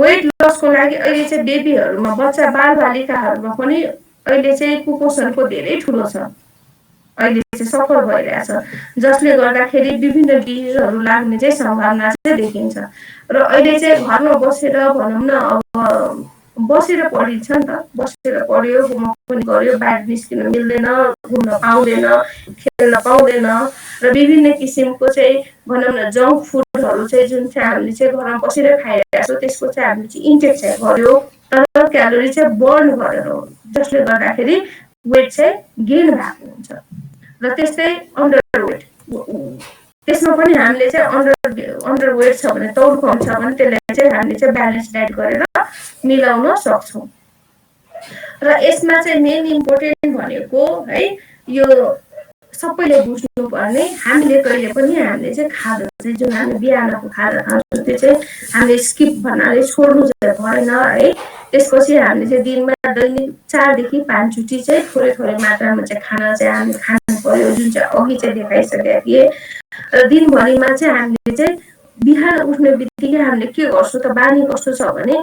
वेट लसको लागि अहिले चाहिँ बेबीहरुमा बच्चा बालबालिकाहरुमा पनि अहिले चाहिँ कुपोषणको धेरै ठूलो छ अहिले चाहिँ सफल भइरहेछ जसले गर्दाखेरि विभिन्न डिजिजहरु लाग्ने चाहिँ सम्भावना चाहिँ देखिन्छ र अहिले चाहिँ घरमा बसेर भनौं न अब बसेर पढिन्छ नि त बसेर पढ्यो होमवर्क पनि गर्यो बाहिर निस्किन मिल्दैन घुम्न पाउँदैन खेल्न पाउँदैन र विभिन्न किसिमको चाहिँ भनौं न जंक फुडहरु चाहिँ जुन चाहिँ हामीले चाहिँ घरमा बसेर खाइरहेको छौं त्यसको चाहिँ हामीले चाहिँ इन्टेक चाहिँ गर्यो तर क्यालोरी चाहिँ बर्न गरेर हो जसले गर्दाखेरि वेट चाहिँ गेन भएको हुन्छ र त्यस्तै अन्डर वेट त्यसमा पनि हामीले चाहिँ अन्डरवेट छ भने तौल कम छ भने त्यसलाई चाहिँ हामीले चाहिँ ब्यालेन्स डाइट गरेर मिलाउन सक्छौँ। र यसमा चाहिँ मेन इम्पोर्टेन्ट भनेको है यो सबैले बुझ्नुपर्ने हामीले कहिले पनि हामीले चाहिँ खाजा चाहिँ जुन हामी बिहानको खाजा खान्छौँ त्यो चाहिँ हामीले स्किप भन्नाले छोड्नु चाहिँ भएन है। त्यसपछि हामीले चाहिँ दिनमा दैनिक 4 देखि 5 चोटि चाहिँ थोरै थोरै मात्रामा चाहिँ खाना चाहिँ हामी खानु पर्यो, जुन चाहिँ अघि चाहिँ देखाइसकेका थिएँ। र दिनभरिमा चाहिँ हामीले चाहिँ बिहान उठ्ने बित्तिकै हामीले के गर्छौँ त बानी कस्तो छ भने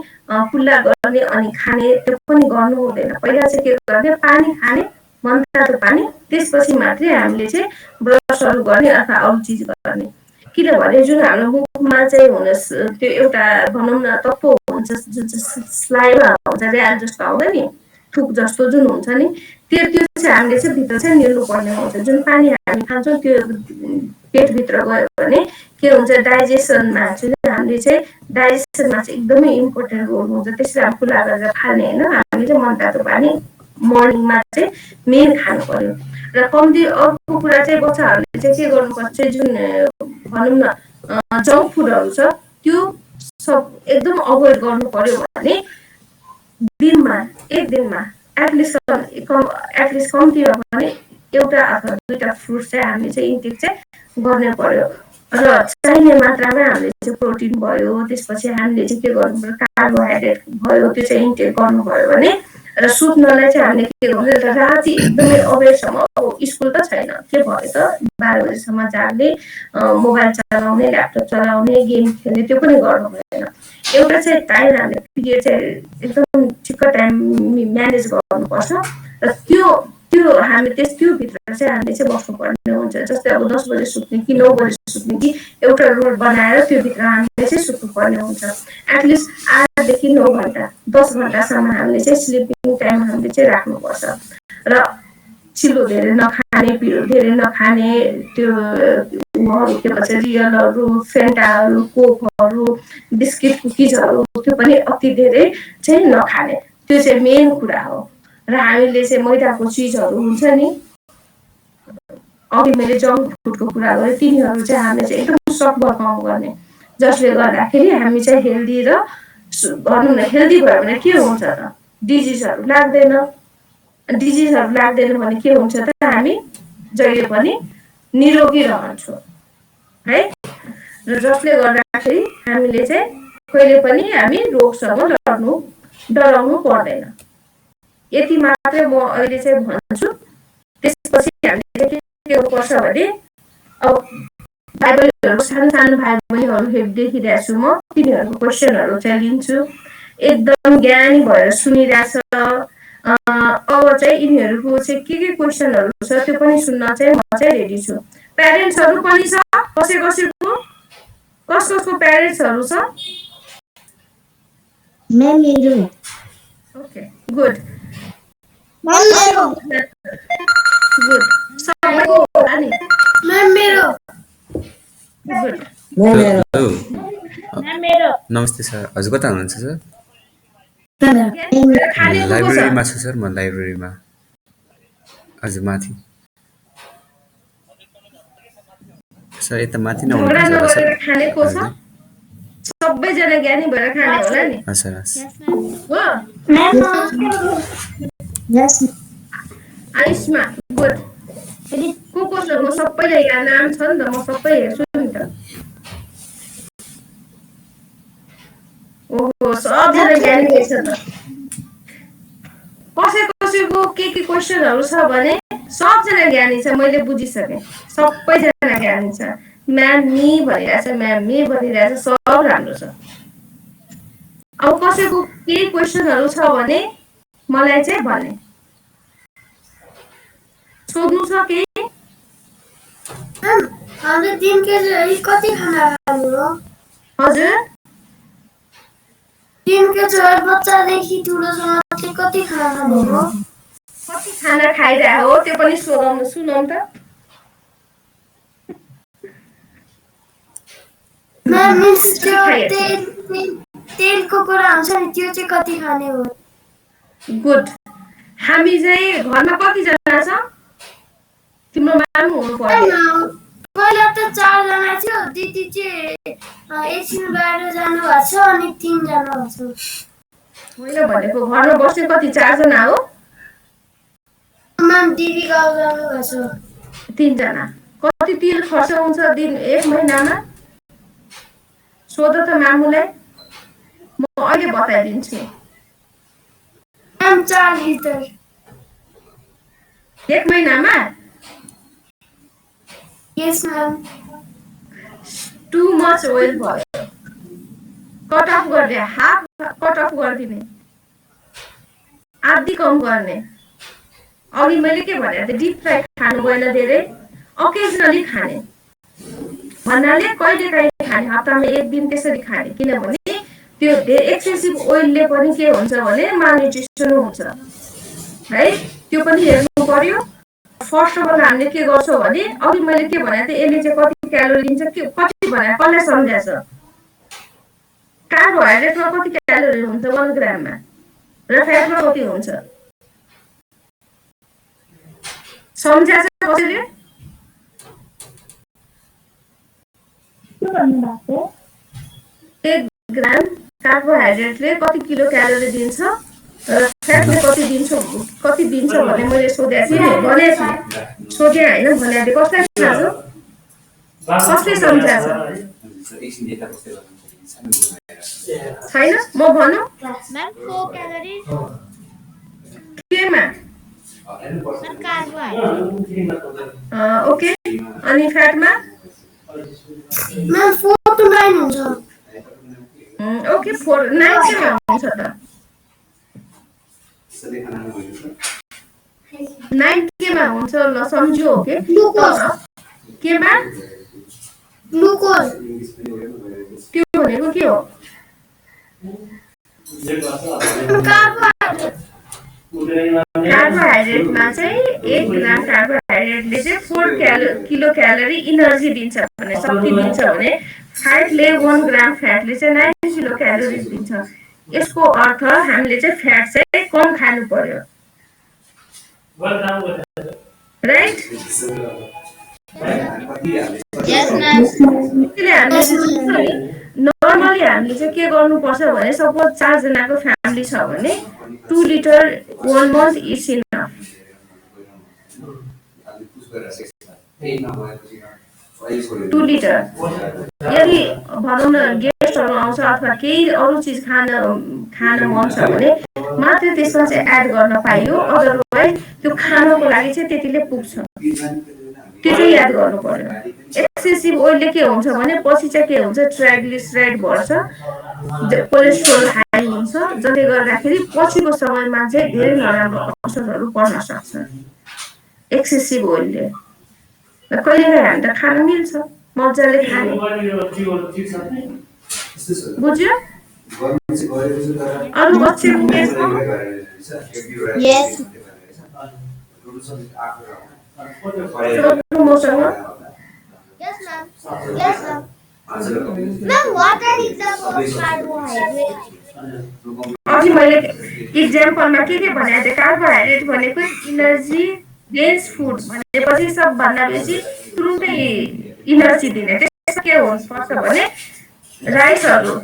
कुल्ला गर्ने अनि खाने त्यो पनि गर्नु हुँदैन। पहिला चाहिँ के गर्ने पानी खाने मनतातो पानी, त्यसपछि मात्रै हामीले चाहिँ ब्रसहरू गर्ने अथवा अरू चिज गर्ने। किनभने जुन हाम्रो मुखमा चाहिँ हुन त्यो एउटा भनौँ न तत्त्व हुन्छ जुन चाहिँ स्लाइमा हुन्छ ऱ्याल जस्तो आउँदैन नि थुक जस्तो जुन हुन्छ नि त्यो त्यो चाहिँ हामीले चाहिँ भित्र चाहिँ निल्नुपर्ने हुन्छ। जुन पानी हामी खान्छौँ त्यो पेटभित्र गयो भने के हुन्छ डाइजेसनमा चाहिँ हामीले चाहिँ डाइजेसनमा चाहिँ एकदमै इम्पोर्टेन्ट रोल हुन्छ। त्यसले हामी खुला गरेर फाल्ने होइन, हामीले चाहिँ मनतातो पानी मर्निङमा चाहिँ मेन खानु पर्यो। र कम्ती अर्को कुरा चाहिँ बच्चाहरूले चाहिँ के गर्नुपर्छ जुन भनौँ न जङ्क फुडहरू छ त्यो सब एकदम अभोइड गर्नु पर्यो भने दिनमा एक दिनमा एटलिस्ट कम्तीमा पनि एउटा अथवा दुईवटा फ्रुट चाहिँ हामीले चाहिँ इन्टेक चाहिँ गर्ने पर्यो। र चाहिने मात्रामा हामीले चाहिँ प्रोटिन भयो, त्यसपछि हामीले चाहिँ के गर्नु पर्यो कार्बोहाइड्रेट भयो त्यो चाहिँ इन्टेक गर्नुभयो भने। र सुत्नलाई चाहिँ हामीले के गर्नु राति एकदमै अबेरसम्म अब स्कुल त छैन के भयो त 12 बजीसम्म जाग्ने मोबाइल चलाउने ल्यापटप चलाउने गेम खेल्ने त्यो पनि गर्नु भएन। एउटा चाहिँ टाइम हामीले पिरियड चाहिँ एकदम ठिक्क टाइम म्यानेज गर्नुपर्छ। र त्यो हामी त्यो भित्र चाहिँ हामीले चाहिँ बस्नुपर्ने हुन्छ। जस्तै अब 10 बजे सुत्ने कि 9 बजे सुत्ने कि एउटा रुल बनाएर त्यो भित्र हामीले चाहिँ सुत्नुपर्ने हुन्छ। एटलिस्ट 8 देखि 9 घन्टा 10 घन्टासम्म हामीले चाहिँ स्लिपिङ टाइम हामीले चाहिँ राख्नुपर्छ। र चिल्लो धेरै नखाने, पिरो धेरै नखाने, त्यो के भन्छ रियलहरू, फेन्टाहरू, कोकहरू, बिस्किट कुकिजहरू त्यो पनि अति धेरै चाहिँ नखाने, त्यो चाहिँ मेन कुरा हो। र हामीले चाहिँ मैदाको चिजहरू हुन्छ नि अघि मैले जङ्क फुडको कुरा गरेँ तिनीहरू चाहिँ हामीले चाहिँ एकदम सकभर कम गर्ने, जसले गर्दाखेरि हामी चाहिँ हेल्दी र भनौँ न हेल्दी भयो भने के हुन्छ त डिजिजहरू लाग्दैन। डिजिजहरू लाग्दैन भने के हुन्छ त हामी जहिले पनि निरोगी रहन्छौँ है। र जसले गर्दाखेरि हामीले चाहिँ कहिले पनि हामी रोगसँग डराउनु पर्दैन। यति मात्रै म अहिले चाहिँ भन्छु। त्यसपछि हामीले के गर्नुपर्छ भने अब बाइबलहरू सानो भाइ बहिनीहरू देखिरहेको छु म तिनीहरूको क्वेसनहरू चाहिँ लिन्छु। एकदम ज्ञानी भएर सुनिरहेछ। अब चाहिँ यिनीहरूको चाहिँ के क्वेसनहरू छ त्यो पनि सुन्न चाहिँ म चाहिँ रेडी छु। प्यारेन्ट्सहरू पनि छ कसैको कसको प्यारेन्ट्सहरू छ? ओके गुड गुड सबैको होला नि हेलो नमस्ते सर, हजुर कता हुनुहुन्छ सर? लाइब्रेरीमा छु सर, म लाइब्रेरीमा। हजुर माथि सर, यता माथि झगडा नगरेर खानेको छ सबैजना ज्ञानी भएर खाने होला नि। हजुर आयुष्मा गुड को छ म सबैलाई यहाँ नाम छ नि त म सबै हेर्छु नि त। ओहो सबजना ज्ञानी रहेछ त। कसैको के क्वेसनहरू छ भने सबजना ज्ञानी छ, मैले बुझिसकेँ सबैजना ज्ञानी छ। म्याम मी भनिरहेछ, म्याम मी भनिरहेछ, सब राम्रो छ। अब कसैको केही क्वेसनहरू छ भने मलाई चाहिँ भने सोध्नु छ केही? हामीले दिनको चाहिँ कति खाना खानु हो? हजुर दिनको चाहिँ बच्चादेखि ठुलोसम्म चाहिँ कति खाना खानु हो? कति खाना खाइरहेको हो त्यो पनि सुनौँ त। तेलको कुरा हुन्छ नि त्यो चाहिँ कति खाने हो? गुड। हामी चाहिँ घरमा कतिजना छ? तिम्रो माम हुनु पर्यो। पहिला त 4 जना थियो दिदी चाहिँ एकछिन बाहिर जानुभएको छ अनि 3 जना भएको छ होइन भनेको घरमा बस्ने कति 4 जना हो म्याम दिदी गाउँ जानुभएको छ 3 जना कति तेल खर्च हुन्छ दिन एक महिनामा सोध त मामुलाई म अहिले बताइदिन्छु म्याम 4 लिटर एक महिनामा यस म्याम टु मच ओइल भयो कट अफ गर्ने हाफ कट अफ गरिदिने आधी कम गर्ने अघि मैले के भने डिप फ्राई खानु भएन धेरै ओकेजनली खाने भन्नाले कहिले काहीँ खाने हप्तामा एक दिन त्यसरी खाने किनभने त्यो एक्सेसिभ ओइलले पनि के हुन्छ भने मालन्युट्रिसन हुन्छ है त्यो पनि हेर्नु पर्यो फर्स्ट अफ अल हामीले के गर्छौँ भने अघि मैले के भने यसले चाहिँ कति क्यालोरी दिन्छ के कति भने कसले सम्झाछ कार्बोहाइड्रेटमा कति क्यालोरी हुन्छ 1 ग्राममा र फ्याटमा कति हुन्छ सम्झाछ कसैले के भन्नु भएको 1 ग्राम कार्बोहाइड्रेटले कति किलो क्यालोरी दिन्छ र फ्याटले कति दिन्छ भने मैले सोधेको थिएँ भनेको थिएँ सोधे होइन भनेको थिएँ कसलाई थाहा छ कसले सम्झाछ छैन म भनौँ मैम 4 कैलोरीज केमा मैम कार्बोहाइड्रेट ओके अनि फ्याटमा म्याम 4 to 9 हुन्छ ओके 4 9 केमा हुन्छ त 9 केमा हुन्छ ल सम्झ्यो ओके ग्लुकोज केमा ग्लुकोज त्यो भनेको के हो कार्बोहाइड्रेट कार्बोहाइड्रेटमा चाहिँ 1 ग्राम कार्बोहाइड्रेटले चाहिँ 4 किलो क्यालोरी इनर्जी दिन्छ भने शक्ति दिन्छ भने फ्याटले 1 ग्राम फ्याटले चाहिँ 9 किलो क्यालोरी दिन्छ यसको अर्थ हामीले चाहिँ फ्याट चाहिँ कम खानु पर्यो राइट यस मैम नर्मली हामीले चाहिँ के गर्नुपर्छ भने सपोज 4 जनाको फ्यामिली छ भने 2 litre 1 month is enough 2 litre यदि भनौँ न गेस्टहरू आउँछ अथवा केही अरू चिज खान मन छ भने मात्र त्यसमा चाहिँ एड गर्न पाइयो अदरवाइज त्यो खानको लागि चाहिँ त्यतिले पुग्छ त्यो चाहिँ याद गर्नु पर्यो एक्सेसिभ ओइलले के हुन्छ भने पछि चाहिँ के हुन्छ ट्राइग्लिसराइड बढ्छ कोलेस्ट्रोल हाई हुन्छ जसले गर्दाखेरि पछिको समयमा चाहिँ धेरै नराम्रो असरहरू पर्न सक्छ एक्सेसिभ ओइलले कहिले हामी त खान मिल्छ मजाले खाने बुझ्यो अरू बच्चे यस मसँग yes ma'am ma'am what are examples of carbohydrate अघि मैले इक्जाम्पलमा के भनेको थिएँ कार्बोहाइड्रेट भनेको इनर्जी डेन्स फुड भनेपछि सबभन्दा बेसी तुरुन्तै इनर्जी दिने त्यसमा के हुनुपर्छ भने राइसहरू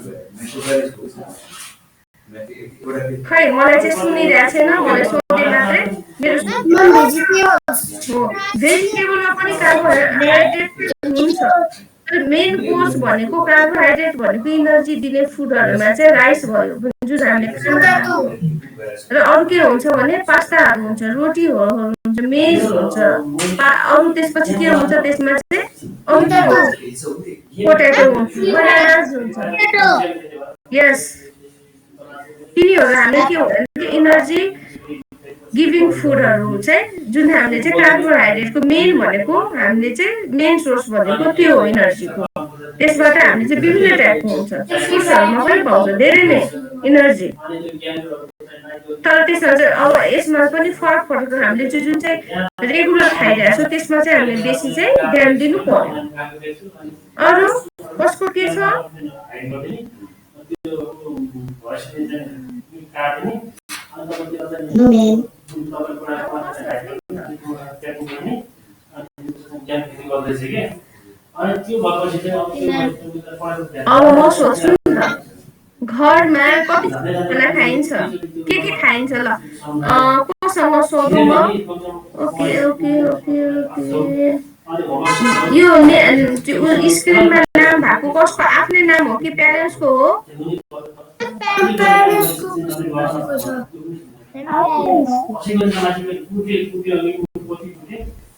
खै मलाई चाहिँ सुनिरहेको छैन मैले सोधेँ मात्रै मेरो भेजिटेबलमा पनि कार्बोहाइड्रेट हुन्छ मेन कोर्स भनेको कार्बोहाइड्रेट भनेको इनर्जी दिने फुडहरूमा चाहिँ राइस भयो जुन हामीले र अरू के हुन्छ भने पास्ताहरू हुन्छ रोटीहरू हुन्छ मेज हुन्छ अरू त्यसपछि के हुन्छ त्यसमा चाहिँ पोटेटो हुन्छ बनानास हुन्छ यस तिनीहरू हामीले के हो भने इनर्जी गिभिङ फुडहरू चाहिँ जुन हामीले चाहिँ कार्बोहाइड्रेटको मेन भनेको हामीले चाहिँ मेन सोर्स भनेको त्यो हो इनर्जीको त्यसबाट हामीले चाहिँ विभिन्न टाइपको हुन्छ फ्रुट्सहरूमा पनि पाउँछ धेरै नै इनर्जी तर त्यसमा चाहिँ अब यसमा पनि फरक पर्छ हामीले चाहिँ जुन चाहिँ रेगुलर खाइरहेको छ त्यसमा चाहिँ हामीले बेसी चाहिँ ध्यान दिनु पर्यो अरू कसको के छ अब म सोध्छु नि त घरमा कति खाना खाइन्छ के खाइन्छ ल कोसँग सोधौँ म ओके ओके ओके ओके यो स्क्रिनमा नाम भएको कसको आफ्नै नाम हो कि प्यारेन्ट्सको हो प्यारेन्ट्सको को छ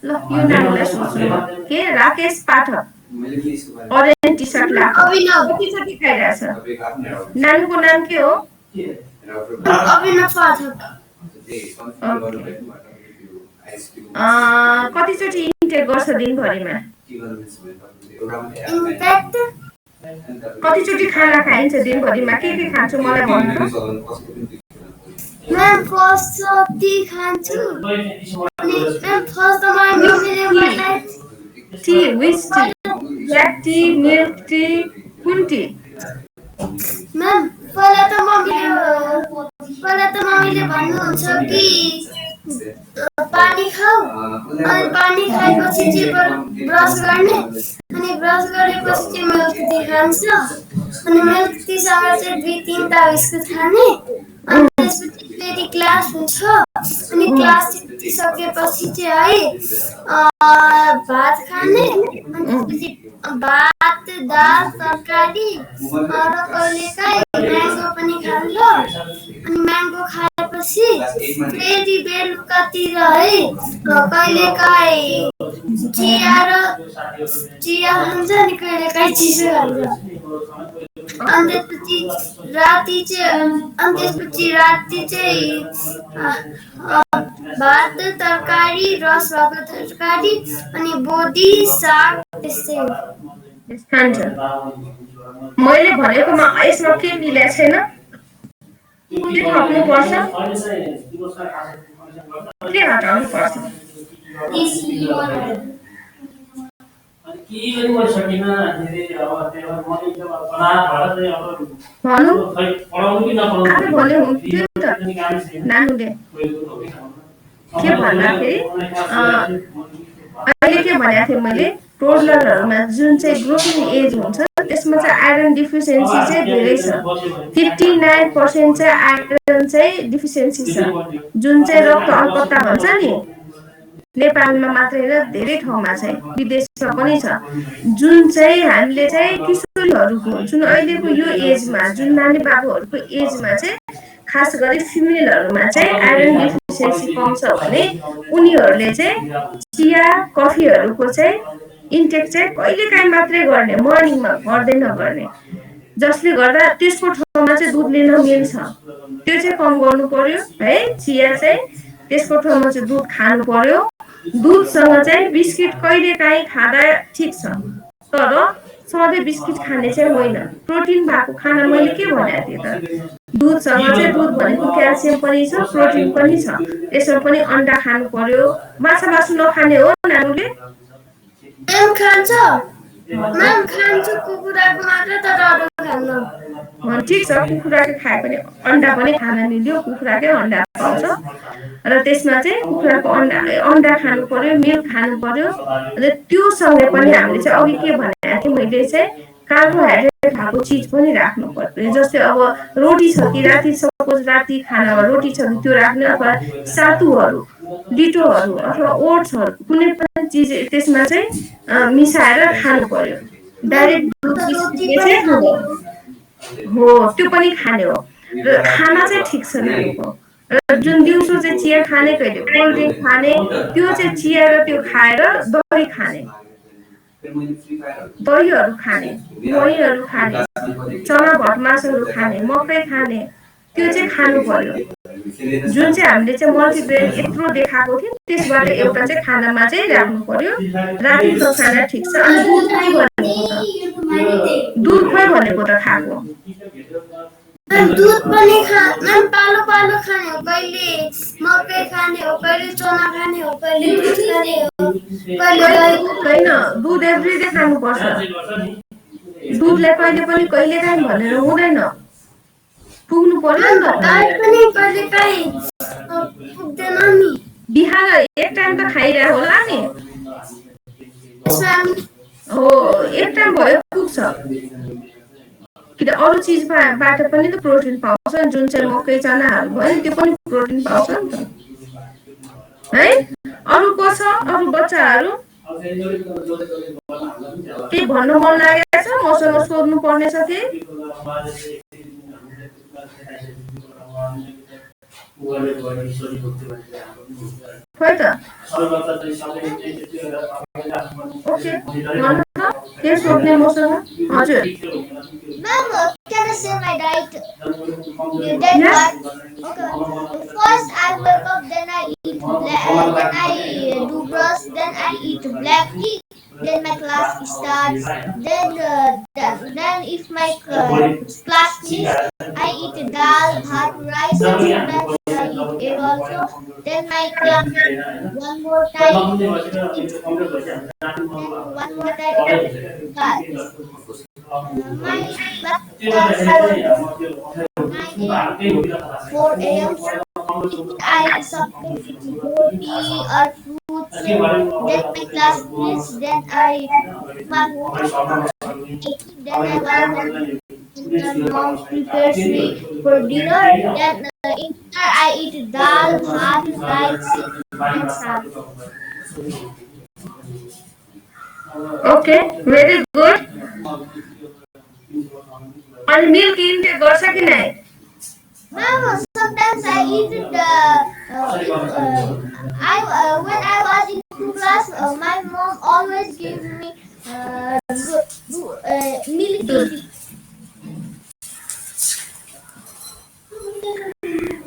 ल यो नामलाई सोच्नु के राकेश पाठक अरेन्ज टी सर्ट लगाएको अभिनव कतिचोटि खाइरहेछ नानीको नाम के हो अभिनव पाठक कतिचोटि इन्टेक गर्छ दिनभरिमा इम्प्याक्ट कतिचोटि खाना खाइन्छ दिनभरिमा के खान्छु मलाई भन्नु त म्याम फर्स्ट टी खान्छु अनि म्याम फर्स्ट त मैले बनाए T which T black tea milk tea कुन टी म्याम पहिला त मम्मीले भन्नुहुन्छ कि पानी खाऊ अनि पानी खाएपछि चाहिँ ब्रस गर्ने अनि ब्रस गरेपछि चाहिँ मिल्क टी खान्छ अनि मिल्क टीसँग चाहिँ 2-3 बिस्कुट खाने अनि त्यसपछि फेरि क्लास हुन्छ अनि क्लास सकेपछि चाहिँ है भात खाने अनि त्यसपछि भात दाल तरकारी र कहिलेकाहीँ म्याङ्गो पनि खान्छ अनि म्याङ्गो खाएपछि फेरि बेलुकातिर है कहिलेकाहीँ चिया खान्छ अनि कहिलेकाहीँ चिसो खान्छ अनि त्यसपछि राति चाहिँ भात तरकारी रस भएको तरकारी अनि बोडी साग त्यस्तै खान्छ मैले भनेकोमा यसमा के मिलेको छैन के थप्नु पर्छ के हटाउनु पर्छ भन्नु आफै भन्यो हुन्थ्यो नि त नानुले के भन्दाखेरि अहिले के भनेको थिएँ मैले टोडलरहरूमा जुन चाहिँ ग्रोइङ एज हुन्छ त्यसमा चाहिँ आइरन डिफिसियन्सी चाहिँ धेरै छ 59% चाहिँ आइरन चाहिँ डिफिसियन्सी छ जुन चाहिँ रक्त अल्पत्ता भन्छ नि नेपालमा मात्रै होइन धेरै ठाउँमा चाहिँ विदेशमा पनि छ जुन चाहिँ हामीले चाहिँ किशोरीहरूको जुन अहिलेको यो एजमा जुन नानी बाबुहरूको एजमा चाहिँ खास गरी फिमेलहरूमा चाहिँ आइरन डिफिसियन्सी कम छ भने उनीहरूले चाहिँ चिया कफीहरूको चाहिँ इन्टेक चाहिँ कहिलेकाहीँ मात्रै गर्ने मर्निङमा गर्दैन गर्ने जसले गर्दा त्यसको ठाउँमा चाहिँ दुध लिन मिल्छ त्यो चाहिँ कम गर्नु पर्यो है चिया चाहिँ त्यसको ठाउँमा चाहिँ दुध खानु पर्यो दुधसँग चाहिँ बिस्किट कहिलेकाहीँ खाँदा ठिक छ तर सधैँ बिस्किट खाने चाहिँ होइन प्रोटिन भएको खाना मैले के भनेको थिएँ त दुधसँग चाहिँ दुध भनेको क्याल्सियम पनि छ प्रोटिन पनि छ यसमा पनि अन्डा खानु पर्यो माछा मासु नखाने हो नानुले म्याम खान्छ म्याम खान्छु कुखुराको मात्र तर अरू खान्न ठिक छ कुखुराको खाए पनि अन्डा पनि खान मिल्यो कुखुराकै अन्डा पाउँछ र त्यसमा चाहिँ कुखुराको अन्डा खानु पर्यो मिल्क खानु पर्यो र त्योसँगै पनि हामीले चाहिँ अघि के भनेको थिएँ मैले चाहिँ कार्बोहाइड्रेट खाएको चिज पनि राख्नु पर्यो जस्तै अब रोटी छ कि राति सपोज राति खानामा रोटी छ भने त्यो राख्ने अथवा सातुहरू लिटोहरू अथवा ओट्सहरू कुनै पनि चिज त्यसमा चाहिँ मिसाएर खानु पर्यो डाइरेक्ट दुध बिस्कुटले चाहिँ हुँदैन हो त्यो पनि खाने हो र खाना चाहिँ ठिक छ नानीको र जुन दिउँसो चाहिँ चिया खाने कहिले कोल्ड ड्रिङ्क खाने त्यो चाहिँ चिया र त्यो खाएर दही खाने दहीहरू खाने दहीहरू खाने चना भटमासहरू खाने मकै खाने त्यो चाहिँ खानु पर्यो जुन चाहिँ हामीले चाहिँ मल्टिग्रेन यत्रो देखाएको थियो त्यसबाट एउटा चाहिँ खानामा चाहिँ राख्नु पर्यो रातिको खाना ठिक छ अनि दुध खोइ भनेको त खाएको दुध पनि म्याम पालो पालो खाने हो कहिले मकै खाने हो कहिले चना खाने हो कहिले दुध खाने हो कहिले होइन दुध एभ्रिडे खानुपर्छ दुधलाई कहिले पनि कहिलेकाहीँ भनेर हुँदैन पुग्नु पर्यो नि त पनि कहिलेकाहीँ पुग्दैन नि बिहान एक टाइम त खाइरह होला नि हो एक टाइम भयो पुग्छ किन अरू चिजबाट पनि त प्रोटिन पाउँछ जुन चाहिँ मकै चनाहरू भयो नि त्यो पनि प्रोटिन पाउँछ नि त है अरू को छ अरू बच्चाहरू के भन्नु मन लागेको छ मसँग सोध्नु पर्ने छ कि खोइ त ओके भन्नु त के सोध्ने मसँग हजुर Ma'am, can I say my diet? You did Yes. what? Okay. First, I wake up, then I eat black, then I do brush, then I eat black tea. Then my class starts. Then if my class finishes, I eat dal, bhat, rice, and sometimes I eat egg also. Then my class one more time, eat, then one more time, eat dal. My class starts 4 a.m. I sometimes eat roti or fruits. Then my class finishes. Then I my homework. Then I work. Then mom prepares me for dinner. Then in dinner I eat dal, bhat, rice, and salad. Okay very good अनि milk intake गर्छ कि नै Mama, sometimes I eat the. When I was in class, my mom always gave me milk.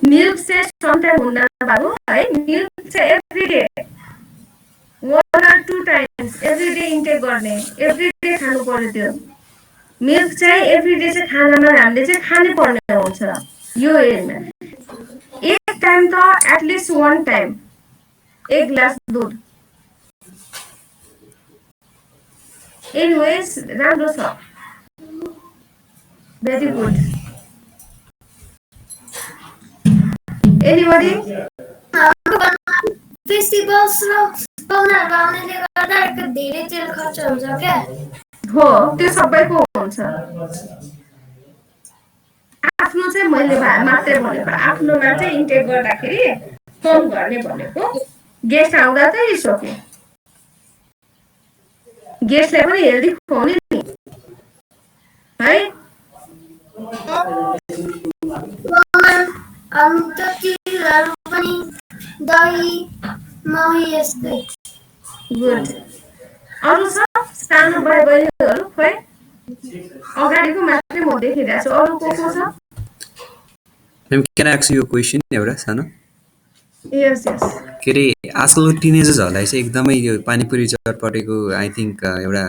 Milk चाहिँ sometime हुँदैन बाबु है milk चाहिँ every day 1 or 2 times every day intake गर्ने एभ्री डे खानु पर्यो त्यो मिल्क चाहिँ एभ्री डे चाहिँ खानामा हामीले चाहिँ खानै पर्ने हुन्छ यो एजमा एक टाइम त एटलिस्ट 1 टाइम 1 ग्लास दुध एनिवेज राम्रो छ भेरी गुड एनीबडी फेस्टिभल्स र पाहुनाहरू आउनेले गर्दा धेरै तेल खर्च हुन्छ क्या हो त्यो सबैको हुन्छ आफ्नो चाहिँ मैले मात्रै भनेको आफ्नोमा चाहिँ इन्टेक गर्दाखेरि कम गर्ने भनेको गेस्ट आउँदा त इट्स ओके गेस्टलाई पनि हेल्दी खुवाउने नि है तिलहरू पनि दही मही यस्तै गुड अरू छ सानो भाइ बहिनीहरू खोइ अगाडिको मात्रै म देखिरहेको छु अरू को छ ma'am can I ask you a question एउटा सानो यस यस के अरे आजकलको टिनेजर्सहरूलाई चाहिँ एकदमै यो पानीपुरी चटपटेको आई थिङ्क एउटा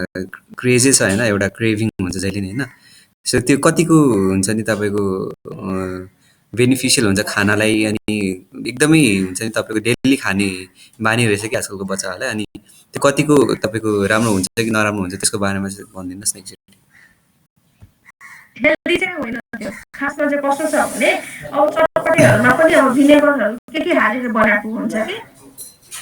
क्रेजै छ होइन एउटा क्रेभिङ हुन्छ जहिले नि होइन सो त्यो कतिको हुन्छ नि तपाईँको बेनिफिसियल हुन्छ खानालाई अनि एकदमै हुन्छ नि तपाईँको डेली खाने बानी रहेछ कि आजकलको बच्चाहरूलाई अनि त्यो कतिको तपाईँको राम्रो हुन्छ कि नराम्रो हुन्छ त्यसको बारेमा चाहिँ भनिदिनुहोस् न एकचोटि हेल्दी चाहिँ होइन त्यो खासमा चाहिँ कस्तो छ भने अब चटपटेहरूमा पनि अब भिनेगरहरू के हालेर बनाएको हुन्छ कि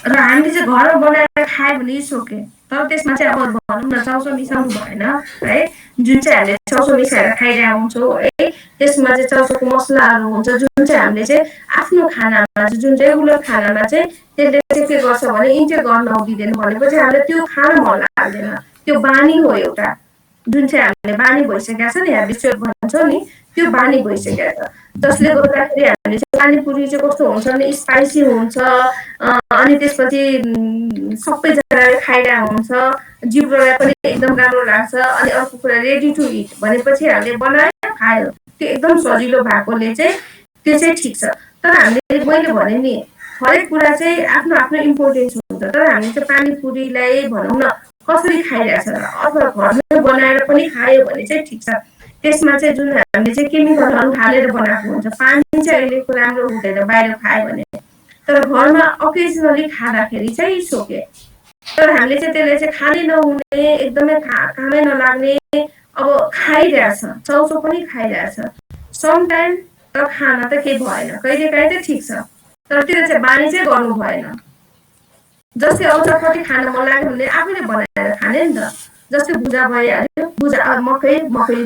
र हामीले चाहिँ घरमा बनाएर खायो भने सोके तर त्यसमा चाहिँ अब भनौँ न चाउचाउ मिसाउनु भएन है जुन चाहिँ हामीले चाउचाउ मिसाएर खाइरहेको हुन्छौँ है त्यसमा चाहिँ चाउचाउको मसलाहरू हुन्छ जुन चाहिँ हामीले चाहिँ आफ्नो खानामा जुन चाहिँ रेगुलर खानामा चाहिँ त्यसले चाहिँ के गर्छ भने इन्टेक गर्न दिँदैन भनेपछि हामीले त्यो खान मन लाग्दैन त्यो बानी हो एउटा जुन चाहिँ हामीले बानी भइसकेको छ नि हेबिचुअल भन्छौँ नि त्यो बानी भइसकेको छ जसले गर्दाखेरि हामीले चाहिँ पानीपुरी चाहिँ कस्तो हुन्छ भने स्पाइसी हुन्छ अनि त्यसपछि सबैजनाले खाइरहेको हुन्छ जिब्रोलाई पनि एकदम राम्रो लाग्छ अनि अर्को कुरा रेडी टु इट भनेपछि हामीले बनायो खायो त्यो एकदम सजिलो भएकोले चाहिँ त्यो चाहिँ ठिक छ तर हामीले मैले भने नि हरेक कुरा चाहिँ आफ्नो आफ्नो इम्पोर्टेन्स हुन्छ तर हामीले चाहिँ पानीपुरीलाई भनौँ न कसरी खाइरहेछ अथवा घरमै बनाएर पनि खायो भने चाहिँ ठिक छ त्यसमा चाहिँ जुन हामीले चाहिँ केमिकलहरू हालेर बनाएको हुन्छ पानी चाहिँ अहिलेको राम्रो हुँदैन बाहिर खायो भने तर घरमा अकेजनली खाँदाखेरि चाहिँ सोके तर हामीले चाहिँ त्यसले चाहिँ खानै नहुने एकदमै कामै नलाग्ने अब खाइरहेछ चाउचाउ पनि खाइरहेछ समटाइम त खाना त केही भएन कहिलेकाहीँ त ठिक छ तर त्यो चाहिँ बानी चाहिँ गर्नु भएन जस्तै अब चटपटी खान मन लाग्यो भने आफैले बनाएर खाने नि त जस्तै भुजा भइहाल्यो, भुजा मकै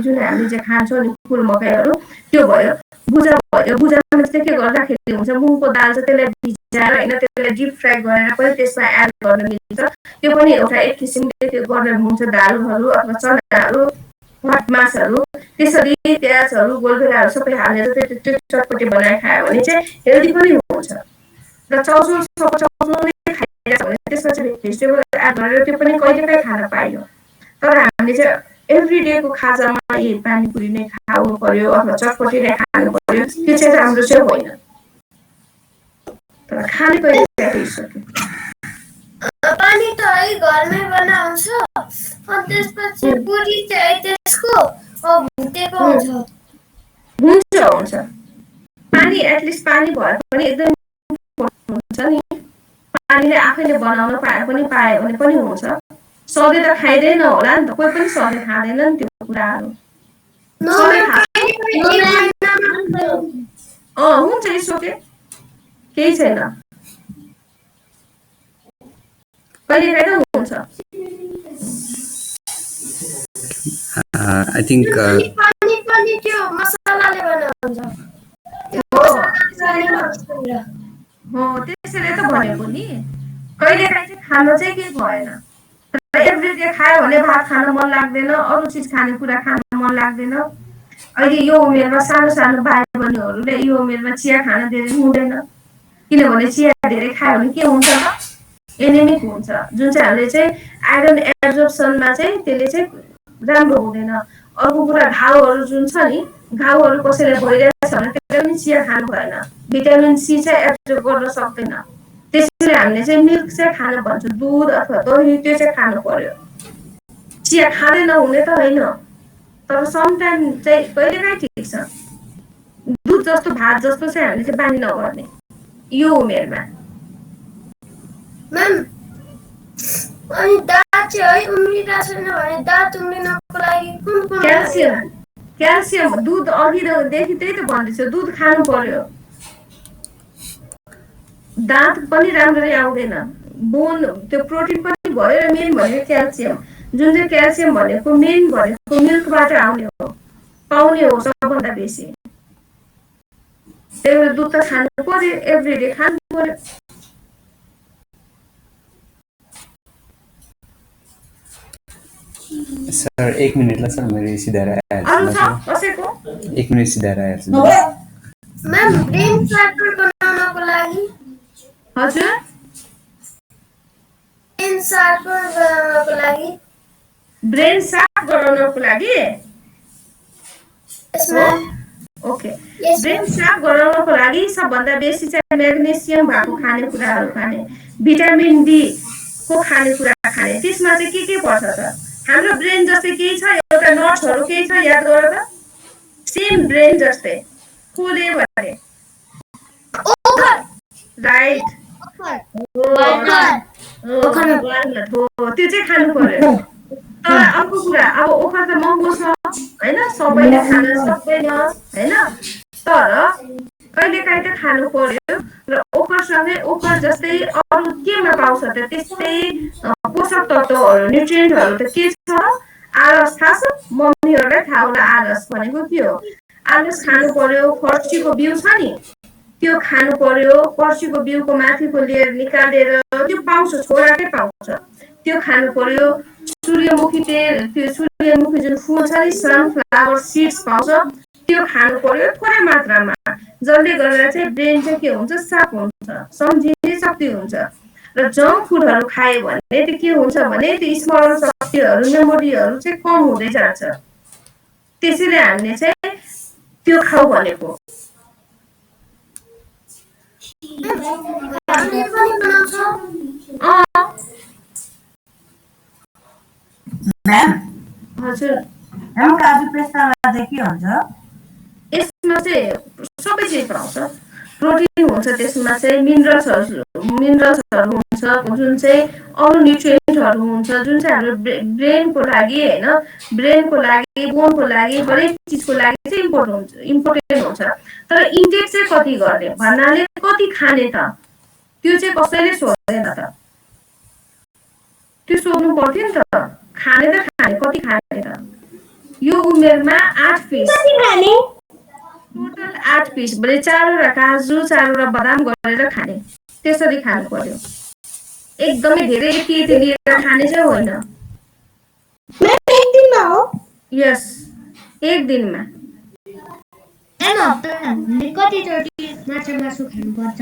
जुन हामीले चाहिँ खान्छौँ नि फुल मकैहरू त्यो भयो, भुजा भयो। भुजामा चाहिँ के गर्दाखेरि हुन्छ, मुङको दाल चाहिँ त्यसलाई भिजाएर होइन त्यसलाई डिप फ्राई गरेर पनि त्यसमा एड गर्न मिल्छ। त्यो पनि एउटा एक किसिमले त्यो गर्न हुन्छ, दालहरू अथवा चनाहरू, मासहरू त्यसरी प्याजहरू गोलभेडाहरू सबै हालेर त्यो चटपटी बनाएर खायो भने चाहिँ हेल्दी पनि हुन्छ। र चाउचाउ नै खाइरहेको छ भने त्यसमा चाहिँ भेजिटेबल एड गरेर त्यो पनि कहिलेकाहीँ खान पाइयो। तर हामीले चाहिँ एभ्री डेको खाजामा यही पानीपुरी नै खानु पर्यो अथवा चटपटी नै खानु पर्यो, त्यो चाहिँ राम्रो चाहिँ होइन। तर खाने कहिले सक्यो। पानी त है घरमै बनाउँछ, त्यसपछि पुरी चाहिँ त्यसको भुटेको हुन्छ। हुन्छ पानी एटलिस्ट पानी भए पनि एकदम हुन्छ नि। पानीले आफैले बनाउन पाए भने पनि हुन्छ। सधैँ त खाइँदैन होला नि त, कोही पनि सधैँ खाँदैन नि त्यो कुराहरू। हुन्छ यसो केही छैन, कहिलेकाहीँ त हुन्छ। आई थिङ्क पानी पनि त्यो मसलाले बनाउँछ। त्यसैले त भनेको नि, कहिलेकाहीँ चाहिँ खानु चाहिँ केही भएन। एभ्रिडे खायो भने भात खान मन लाग्दैन, अरू चिज खानेकुरा खान मन लाग्दैन। अहिले यो उमेरमा सानो भाइ बहिनीहरूले यो उमेरमा चिया खान धेरै हुँदैन, किनभने चिया धेरै खायो भने के हुन्छ त एनेमिक हुन्छ, जुन चाहिँ हामीले चाहिँ आइरन एब्जर्प्सनमा चाहिँ त्यसले चाहिँ राम्रो हुँदैन। अर्को कुरा घाउहरू जुन छ नि, घाउहरू कसैले भइरहेको छ भने त्यसले पनि चिया खानु भएन, भिटामिन सी चाहिँ एब्जर्ब गर्न सक्दैन। त्यसैले हामीले चाहिँ मिल्क चाहिँ खानु भन्छ, दुध अथवा दही त्यो चाहिँ खानु पर्यो। चिया खाँदै नहुने त होइन, तर समटाइम चाहिँ कहिलेकाहीँ ठिक छ। दुध जस्तो भात जस्तो चाहिँ हामीले चाहिँ बानी नगर्ने यो उमेरमा। म्याम अनि दाँत चाहिँ है उम्रिरहेको छैन भने दाँत उम्रिनको लागि कुन क्याल्सियम दुध अघिदेखि त्यही त भन्दैछु, दुध खानु पर्यो। दाँत पनि राम्ररी आउँदैन, बोन त्यो प्रोटिन पनि भयो र मेन भनेको क्याल्सियम, जुन चाहिँ क्याल्सियम भनेको मेन भनेको मिल्कबाट आउने हो, पाउने हो सबभन्दा बेसी। त्यही भएर दुध त खानु पर्यो, एभ्रिडे खानु पर्यो। सर 1 मिनट ल सर, मैले सिधाएर कसैको 1 मिनट सिधाएर आइहाल्छु। म्याम ब्रेन सार्पर बनाउनको लागि हजुर ब्रेन सार्पर बनाउनको लागि ब्रेन सार्प गराउनको लागि ओके, ब्रेन सार्प गराउनको लागि सबभन्दा बेसी चाहिँ म्याग्नेसियम भएको खानेकुराहरू खाने, भिटामिन डी को खानेकुरा खाने। त्यसमा चाहिँ के पर्छ त, हाम्रो ब्रेन जस्तै केही छ, एउटा नट्सहरू केही छ याद गर त, सेम ब्रेन जस्तै खोले भने राइट त्यो चाहिँ खानु पर्यो। तर अर्को कुरा, अब ओखर त महँगो छ होइन, सबैले खान सक्दैन होइन, तर कहिलेकाहीँ त खानु पर्यो। र ओखरसँगै ओखर जस्तै अरू केमा पाउँछ त त्यस्तै पोषक तत्त्वहरू न्युट्रिएन्टहरू त के छ, आलस थाहा छ, मम्मीहरूलाई थाहा होला आलस भनेको के हो। आलस खानु पर्यो, फर्सीको बिउ छ नि त्यो खानु पर्यो, फर्सीको बिउको माथिको लेयर निकालेर त्यो पाउँछ, छोराकै पाउँछ, त्यो खानु पर्यो। सूर्यमुखी तेल, त्यो सूर्यमुखी जुन फुल छ नि सनफ्लावर सिड्स पाउँछ, त्यो खानु पर्यो थोरै मात्रामा, जसले गर्दा चाहिँ ब्रेन चाहिँ के हुन्छ, साफ हुन्छ, सम्झिने शक्ति हुन्छ। र जङ्क फुडहरू खायो भने त्यो के हुन्छ भने त्यो स्मरण शक्तिहरू मेमोरीहरू चाहिँ कम हुँदै जान्छ। त्यसैले हामीले चाहिँ त्यो खाऊ भनेको। हजुर काजु पेस्तामा चाहिँ के हुन्छ? यसमा चाहिँ सबै चिज पाउँछ, प्रोटिन हुन्छ, त्यसमा चाहिँ मिनरल्सहरू हुन्छ, जुन चाहिँ अरू न्युट्रिएन्टहरू हुन्छ, जुन चाहिँ हाम्रो ब्रेनको लागि होइन, ब्रेनको लागि, बोनको लागि, हरेक चिजको लागि चाहिँ इम्पोर्टेन्ट हुन्छ। तर इन्टेक चाहिँ कति गर्ने भन्नाले कति खाने त त्यो चाहिँ कसैले सोध्दैन त, त्यो सोध्नु पर्थ्यो नि त। खाने त खाने कति खाने त यो उमेरमा 8 पिस टोटल 8 पिस भने 4वटा काजु 4वटा बदाम गरेर खाने त्यसरी खानु पर्यो एकदमै धेरै यति लिएर खाने चाहिँ होइन एक दिनमा हो यस एक दिनमा कतिचोटि माछा मासु खानुपर्छ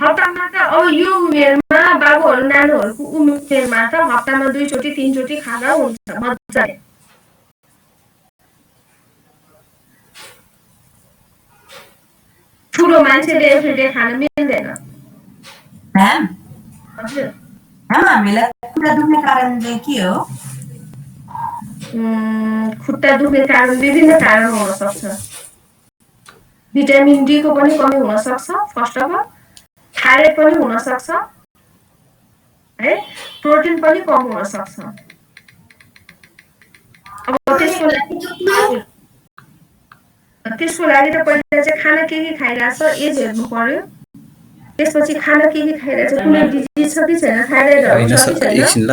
हप्तामा त अब यो उमेरमा बाबुहरू नानीहरूको उमेरमा त हप्तामा 2 चोटि 3 चोटि खाँदा हुन्छ मजाले ठुलो मान्छेले एभ्रिडे खान मिल्दैन म्याम हजुर म्याम हामीलाई खुट्टा दुख्ने कारण चाहिँ के हो खुट्टा दुख्ने कारण विभिन्न कारण हुन सक्छ भिटामिन डी को पनि कमी हुन सक्छ फर्स्ट अफ अल थाइरोइड पनि हुन सक्छ है प्रोटिन पनि कम हुन सक्छ अब त्यसको लागि त पहिला चाहिँ खाना के खाइरहेछ एज हेर्नु पर्यो त्यसपछि खाना के खाइरहेछ कुनै डिजिज छ कि छैन थाइरोइडहरु छ कि छैन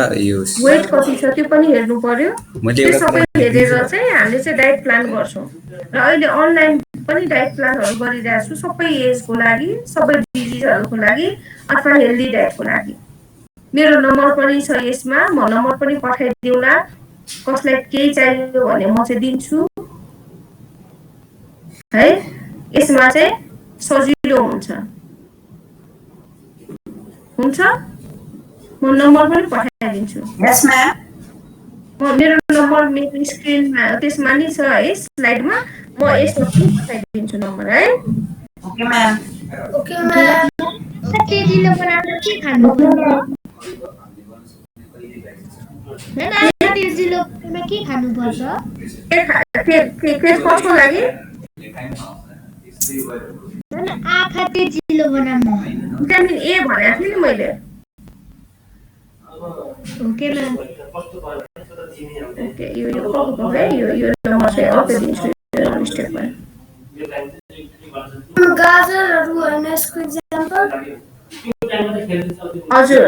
वेट कति छ त्यो पनि हेर्नु पर्यो त्यो सबै हेरेर चाहिँ हामीले चाहिँ डाइट प्लान गर्छौं र अहिले अनलाइन पनि डाइट प्लानहरु गरिरहेको छु सबै एजको लागि सबै डिजिजहरुको लागि अथवा हेल्दी डाइटको लागि मेरो नम्बर पनि छ यसमा म नम्बर पनि पठाइदिउँला कसलाई केही चाहियो भने म चाहिँ दिन्छु है यसमा चाहिँ सजिलो हुन्छ म नम्बर पनि पठाइदिन्छु यस म्याम म मेरो नम्बर मेरो स्क्रिनमा त्यसमा नि छ है स्लाइडमा म यसमा पनि पठाइदिन्छु नम्बर है ओके म्याम तेजिलो बनाएर के खानुपर्छ तेजिलो के खानुपर्छ कसको लागि आँखा तेजिलो बनाउन भिटामिन ए भनेको थिएँ नि मैले ओके म्याम ओके यो कस्तो है यो नम्बर चाहिँ अर्को दिन्छु स्टेपमा गाजरहरु होइन यसको एक्जाम्पल हजुर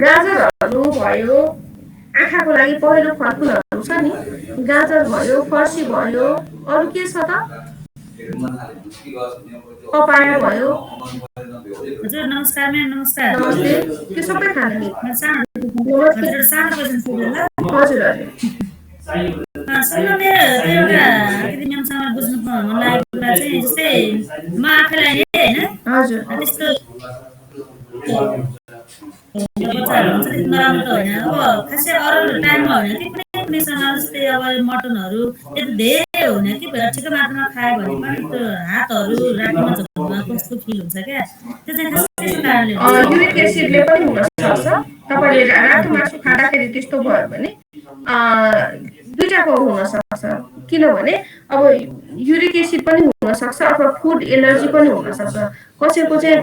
गाजरहरु भयो आँखाको लागि पहिलो फलफुलहरु छ नि गाजर भयो फर्सी भयो अरु के छ त पपाया भयो हजुर नमस्कार म्याम नमस्कार नमस्ते त्यो सबै खानु नि हजुर सानो क्वेसन सोध्नु ल हजुर सुन्नु मेरो एउटा अलिकति म्यामसँग बुझ्नु मन लागेको कुरा चाहिँ जस्तै म आफैलाई नि हैन हजुर त्यस्तो बच्चाहरू हुन्छ त्यस्तो नराम्रो त होइन अब खासै अरू टाइममा होइन कि कुनै समय जस्तै अब मटनहरू त्यति धेरै हुने कि ठिकै मात्रामा खायो भने पनि त्यो हातहरू राख्नुमा झोलमा कस्तो फिल हुन्छ क्या त्यो चाहिँ खास त्यस्तो कारणले हुन्छ युरिक एसिडले पनि हुन सक्छ तपाईले रातो मासु खाँदाखेरि त्यस्तो भयो भने दुईटाको हुन सक्छ किनभने अब युरिक एसिड पनि हुन सक्छ अथवा फुड एलर्जी पनि हुन सक्छ कसैको चाहिँ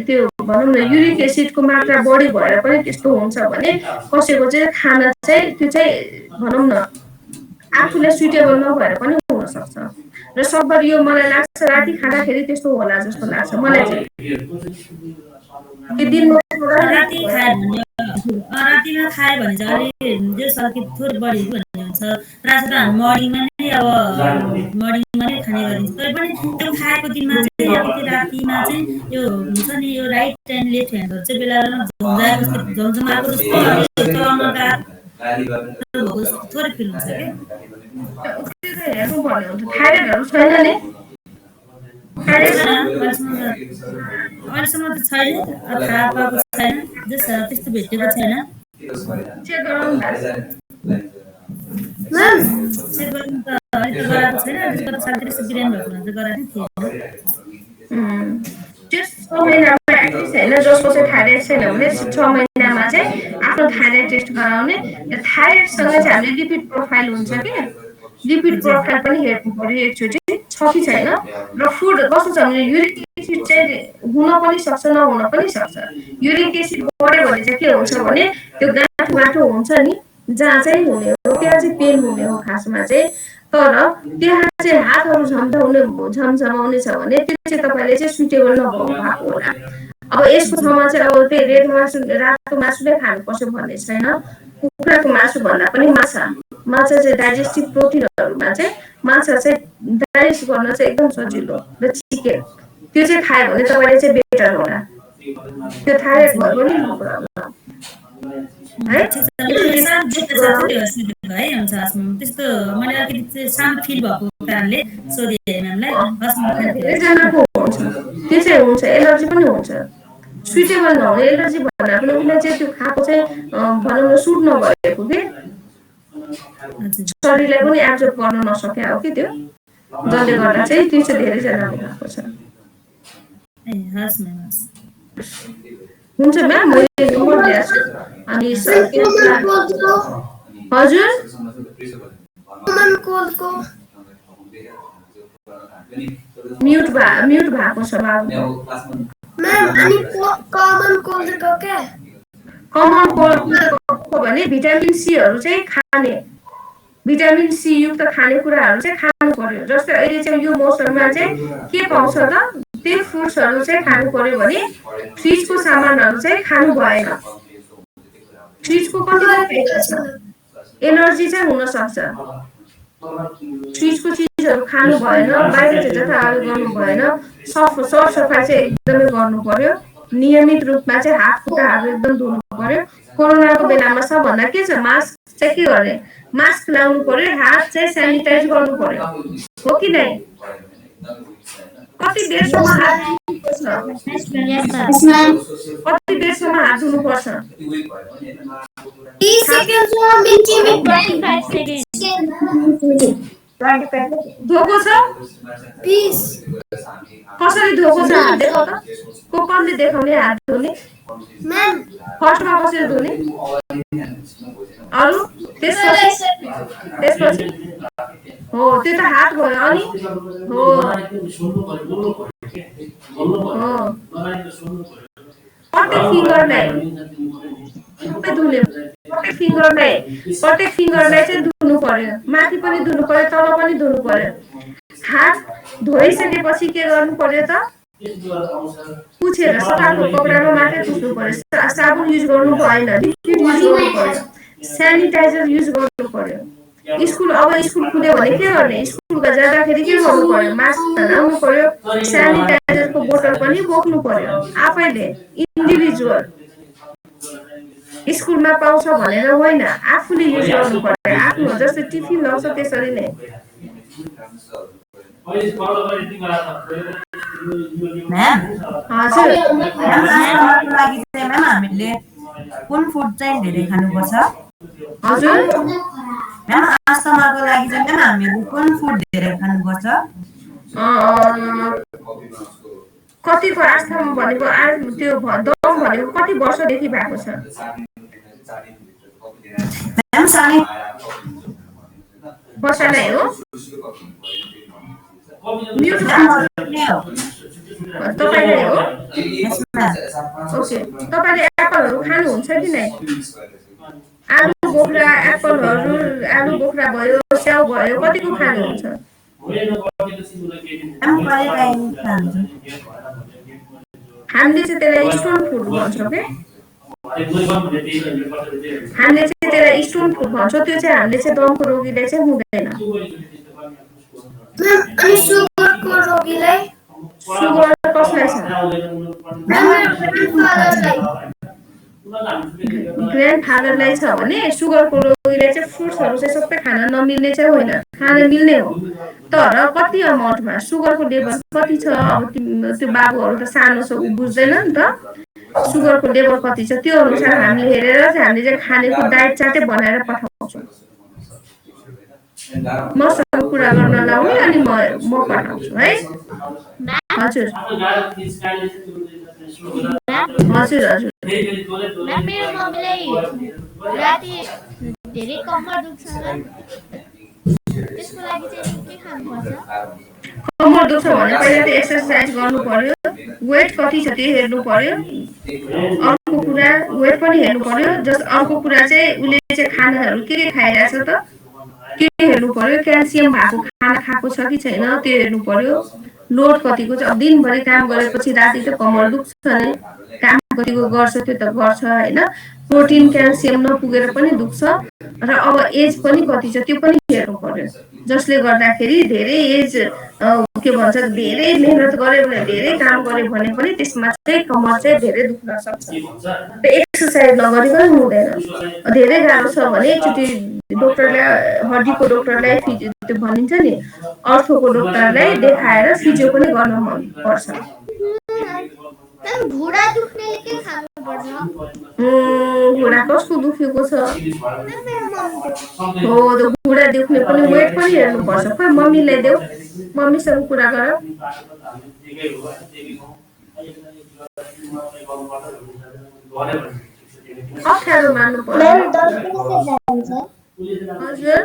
त्यो भनौं न युरिक एसिडको मात्रा बढी भएर पनि त्यस्तो हुन्छ भने कसैको चाहिँ खाना चाहिँ त्यो चाहिँ भनौं न आफूलाई सुटेबल नभएर पनि हुन सक्छ र सबैले यो मलाई लाग्छ राति खाँदाखेरि त्यस्तो होला जस्तो लाग्छ मलाई चाहिँ राति रातिमा खायो भने चाहिँ अलिक जो सकित थोरै बढी भन्ने हुन्छ राति त हामी मर्निङमा नै अब मर्निङमा नै खाने गरिन्छ तर पनि त्यो खाएको दिनमा चाहिँ अलिकति रातिमा चाहिँ यो हुन्छ नि यो राइट एन्ड लेफ्ट ह्यान्डहरू चाहिँ बेला झमझमाएको जस्तो थोरै फिल हुन्छ क्या हेर्नु पर्ने हुन्छ थाइरोइडहरु छैन नि अहिलेसम्म त छैन थाहा पाएको छैन त्यस्तो भेटेको छैन चेक गराउनु चेक गर्नु त अहिले गराएको छैन त्यसको त साथै बिरामी भएको हुन्छ गराएको थिएन त्यस 6 महिनामा एटलिस्ट हैन जसको चाहिँ थाइरोइड छैन भने 6 महिनामा चाहिँ आफ्नो थाइरोइड टेस्ट गराउने थाइरोइडसँग चाहिँ हामीले लिपिड प्रोफाइल हुन्छ के लिपिड प्रोफाइल पनि हेर्नु पर्यो एकचोटि छ कि छैन र फुड कस्तो छ भने युरिक एसिड चाहिँ हुन पनि सक्छ नहुन पनि सक्छ युरिक एसिड बढ्यो भने चाहिँ के हुन्छ भने त्यो गाँठो हुन्छ नि जहाँ चाहिँ हुने हो त्यहाँ चाहिँ पेन हुने हो खासमा चाहिँ तर त्यहाँ चाहिँ हातहरु झमझमाउने छ भने त्यो चाहिँ तपाईले चाहिँ सुटेबल नभएको होला अब यसको ठाउँमा चाहिँ अब त्यही रेड मासु रातको मासु नै खानुपर्छ भन्ने छैन। कुखुराको मासु भन्दा पनि माछा चाहिँ डाइजेस्टिभ प्रोटिनहरूमा चाहिँ माछा चाहिँ डाइजेस्ट गर्न चाहिँ एकदम सजिलो र चिकेन त्यो चाहिँ खायो भने तपाईँले चाहिँ बेटर होला। त्यो थाइरोइड भयो पनि नो प्रब्लम है। है हुन्छ त्यस्तो मैले अलिकति सानो फिल भएको कारणले सोधेँ म्यामलाई। धेरैजनाको हुन्छ त्यो चाहिँ हुन्छ, एलर्जी पनि हुन्छ। सुइटेबल नहुने एलर्जी भन्दा पनि उसले चाहिँ त्यो खाएको चाहिँ भनौँ न सुट नभएको कि शरीरलाई पनि एब्जर्ब गर्न नसके हो कि त्यो, जसले गर्दा चाहिँ त्यो चाहिँ धेरैजनाको भएको छ। हुन्छ म्याम, मैले नम्बर दिएको छु। अनि हजुर म्युट भएको छ बाबु। कमन कोल्डको भने भिटामिन सीहरू चाहिँ खाने, भिटामिन सी युक्त खानेकुराहरू चाहिँ खानु पर्यो। जस्तै अहिले चाहिँ यो मौसममा चाहिँ के पाउँछ त, त्यही फ्रुट्सहरू चाहिँ खानु पर्यो भने फ्रिजको सामानहरू चाहिँ खानु भएन। फ्रिजको कति एलर्जी चाहिँ हुन सक्छ। फ्रिजको चिजहरू खानु भएन, बाहिर चाहिँ जथाभावी गर्नु भएन। सरसफाइ चाहिँ एकदमै गर्नु पर्यो। नियमित रूपमा चाहिँ हात खुट्टाहरू एकदम धुनु पर्यो। कोरोनाको बेलामा सबभन्दा के छ, मास्क चाहिँ के गर्ने, मास्क लाउनु पर्यो, हात चाहिँ सेनिटाइज गर्नु पर्यो, हो कि नै? कति बेरसम्म हात धुनुपर्छ? धोको छ कसरी धोको छ हात देखो त, को कसले देखाउने हात धुने? फर्स्टमा कसरी धुने? अरू त्यसपछि हो त्यो त हात भयो। अनि हो प्रत्येक फिङ्गरलाई चाहिँ धुनु पर्यो, माथि पनि धुनु पर्यो, तल पनि धुनु पर्यो। हात धोइसकेपछि के गर्नु पर्यो त, पुछेर सफाको कपडामा मात्रै पुछ्नु पर्यो। साबुन युज गर्नु भएन, लिक्विड युज गर्नु पर्यो, सेनिटाइजर युज गर्नु पर्यो। अब स्कुल खुल्यो भने के गर्ने, स्कुलमा जाँदाखेरि के गर्नु पर्यो, मास्क लगाउनु पर्यो, सेनिटाइजरको बोतल पनि बोक्नु पर्यो आफैले, इन्डिभिजुअल। स्कुलमा पाउँछ भनेर होइन, आफूले युज गर्नु पर्यो। आफ्नो जस्तै टिफिन लाउँछ त्यसरी नै। हजुर हामीले कुन फुड चाहिँ धेरै खानुपर्छ? हजुर म्याम आस्थमाको लागि चाहिँ म्याम हामीले कुन फुड धेरै खानुपर्छ? कतिको आस्थमा भनेको त्यो दम भनेको कति वर्षदेखि भएको छ? म्याम 7 वर्ष नै हो। तपाईँले हो? ओके, तपाईँले एप्पलहरू खानुहुन्छ कि नै? आलु बोक्रा एप्पलहरू, आलु बोक्रा भयो, स्याउ भयो, कतिको खानुहुन्छ? हामीले चाहिँ त्यसलाई स्टोन फुड भन्छौँ कि, हामीले चाहिँ त्यसलाई स्टोन फुड भन्छौँ। त्यो चाहिँ हामीले चाहिँ दमको रोगीलाई चाहिँ हुँदैन। सुगर कसलाई छ? ग्रान्ड फादरलाई छ भने सुगरको रोगीले चाहिँ फ्रुट्सहरू चाहिँ सबै खान नमिल्ने चाहिँ होइन, खान मिल्ने हो। तर कति अमाउन्टमा, सुगरको लेभल कति छ, अब त्यो बाबुहरू त सानो छ, ऊ बुझ्दैन नि त सुगरको लेभल कति छ। त्यो अनुसार हामीले हेरेर चाहिँ हामीले चाहिँ खानेको डाइट चार्टै बनाएर पठाउँछौँ। मसँग कुरा गर्न लाउने अनि म पठाउँछु है। हजुर हजुर हजुर मेरो मम्मीलाई राति धेरै कमर दुख्छ, त्यसको लागि चाहिँ के खानुपर्छ? कमर दुख्छ भने पहिला त एक्सर्साइज गर्नु पर्यो, वेट कति छ त्यो हेर्नु पर्यो। अर्को कुरा वेट पनि हेर्नु पर्यो। अर्को कुरा चाहिँ उसले चाहिँ खानाहरू के खाइरहेछ त, के हेर्नु पर्यो, क्याल्सियम भएको खाना खाना खाएको छ कि छैन त्यो हेर्नु पर्यो, लोड कतिको छ। अब दिनभरि काम गरेपछि राति त कमर दुख्छ नै, काम कतिको गर्छ त्यो त गर्छ होइन। प्रोटिन क्याल्सियम नपुगेर पनि दुख्छ र अब एज पनि कति छ त्यो पनि हेर्नु पर्यो, जसले गर्दाखेरि धेरै एज के भन्छ धेरै मेहनत गर्यो भने धेरै काम गर्यो भने पनि त्यसमा चाहिँ कमर चाहिँ धेरै दुख्न सक्छ। एक्सर्साइज नगरिकन हुँदैन, धेरै गाह्रो छ भने एकचोटि डक्टरलाई, हड्डीको डक्टरलाई, फिजियो त्यो भनिन्छ नि अर्थोको डक्टरलाई देखाएर फिजियो पनि गर्न मन पर्छ। घुँडा दुख्नेले के खानुपर्छ? घुँडा कसको दुखेको छ? हो त्यो घुँडा दुख्ने पनि वेट पनि हेर्नुपर्छ। खोइ मम्मीलाई देऊ, मम्मीसँग कुरा गर। अप्ठ्यारो मान्नु पर्छ। हजुर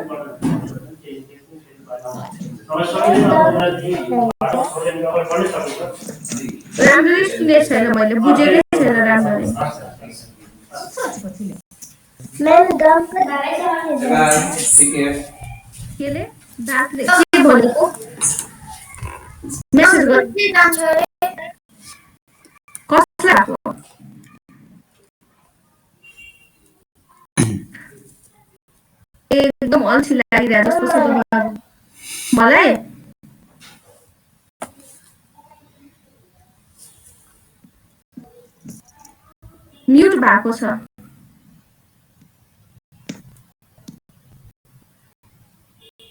राम्ररी सुनेको छैन, मैले बुझेकै छैन राम्ररी। केले दाँतले के भनेको? मेसेज गर। कसलाई आएको? एकदम अल्छी लागिरहेको जस्तो छ मलाई। म्युट भएको छ।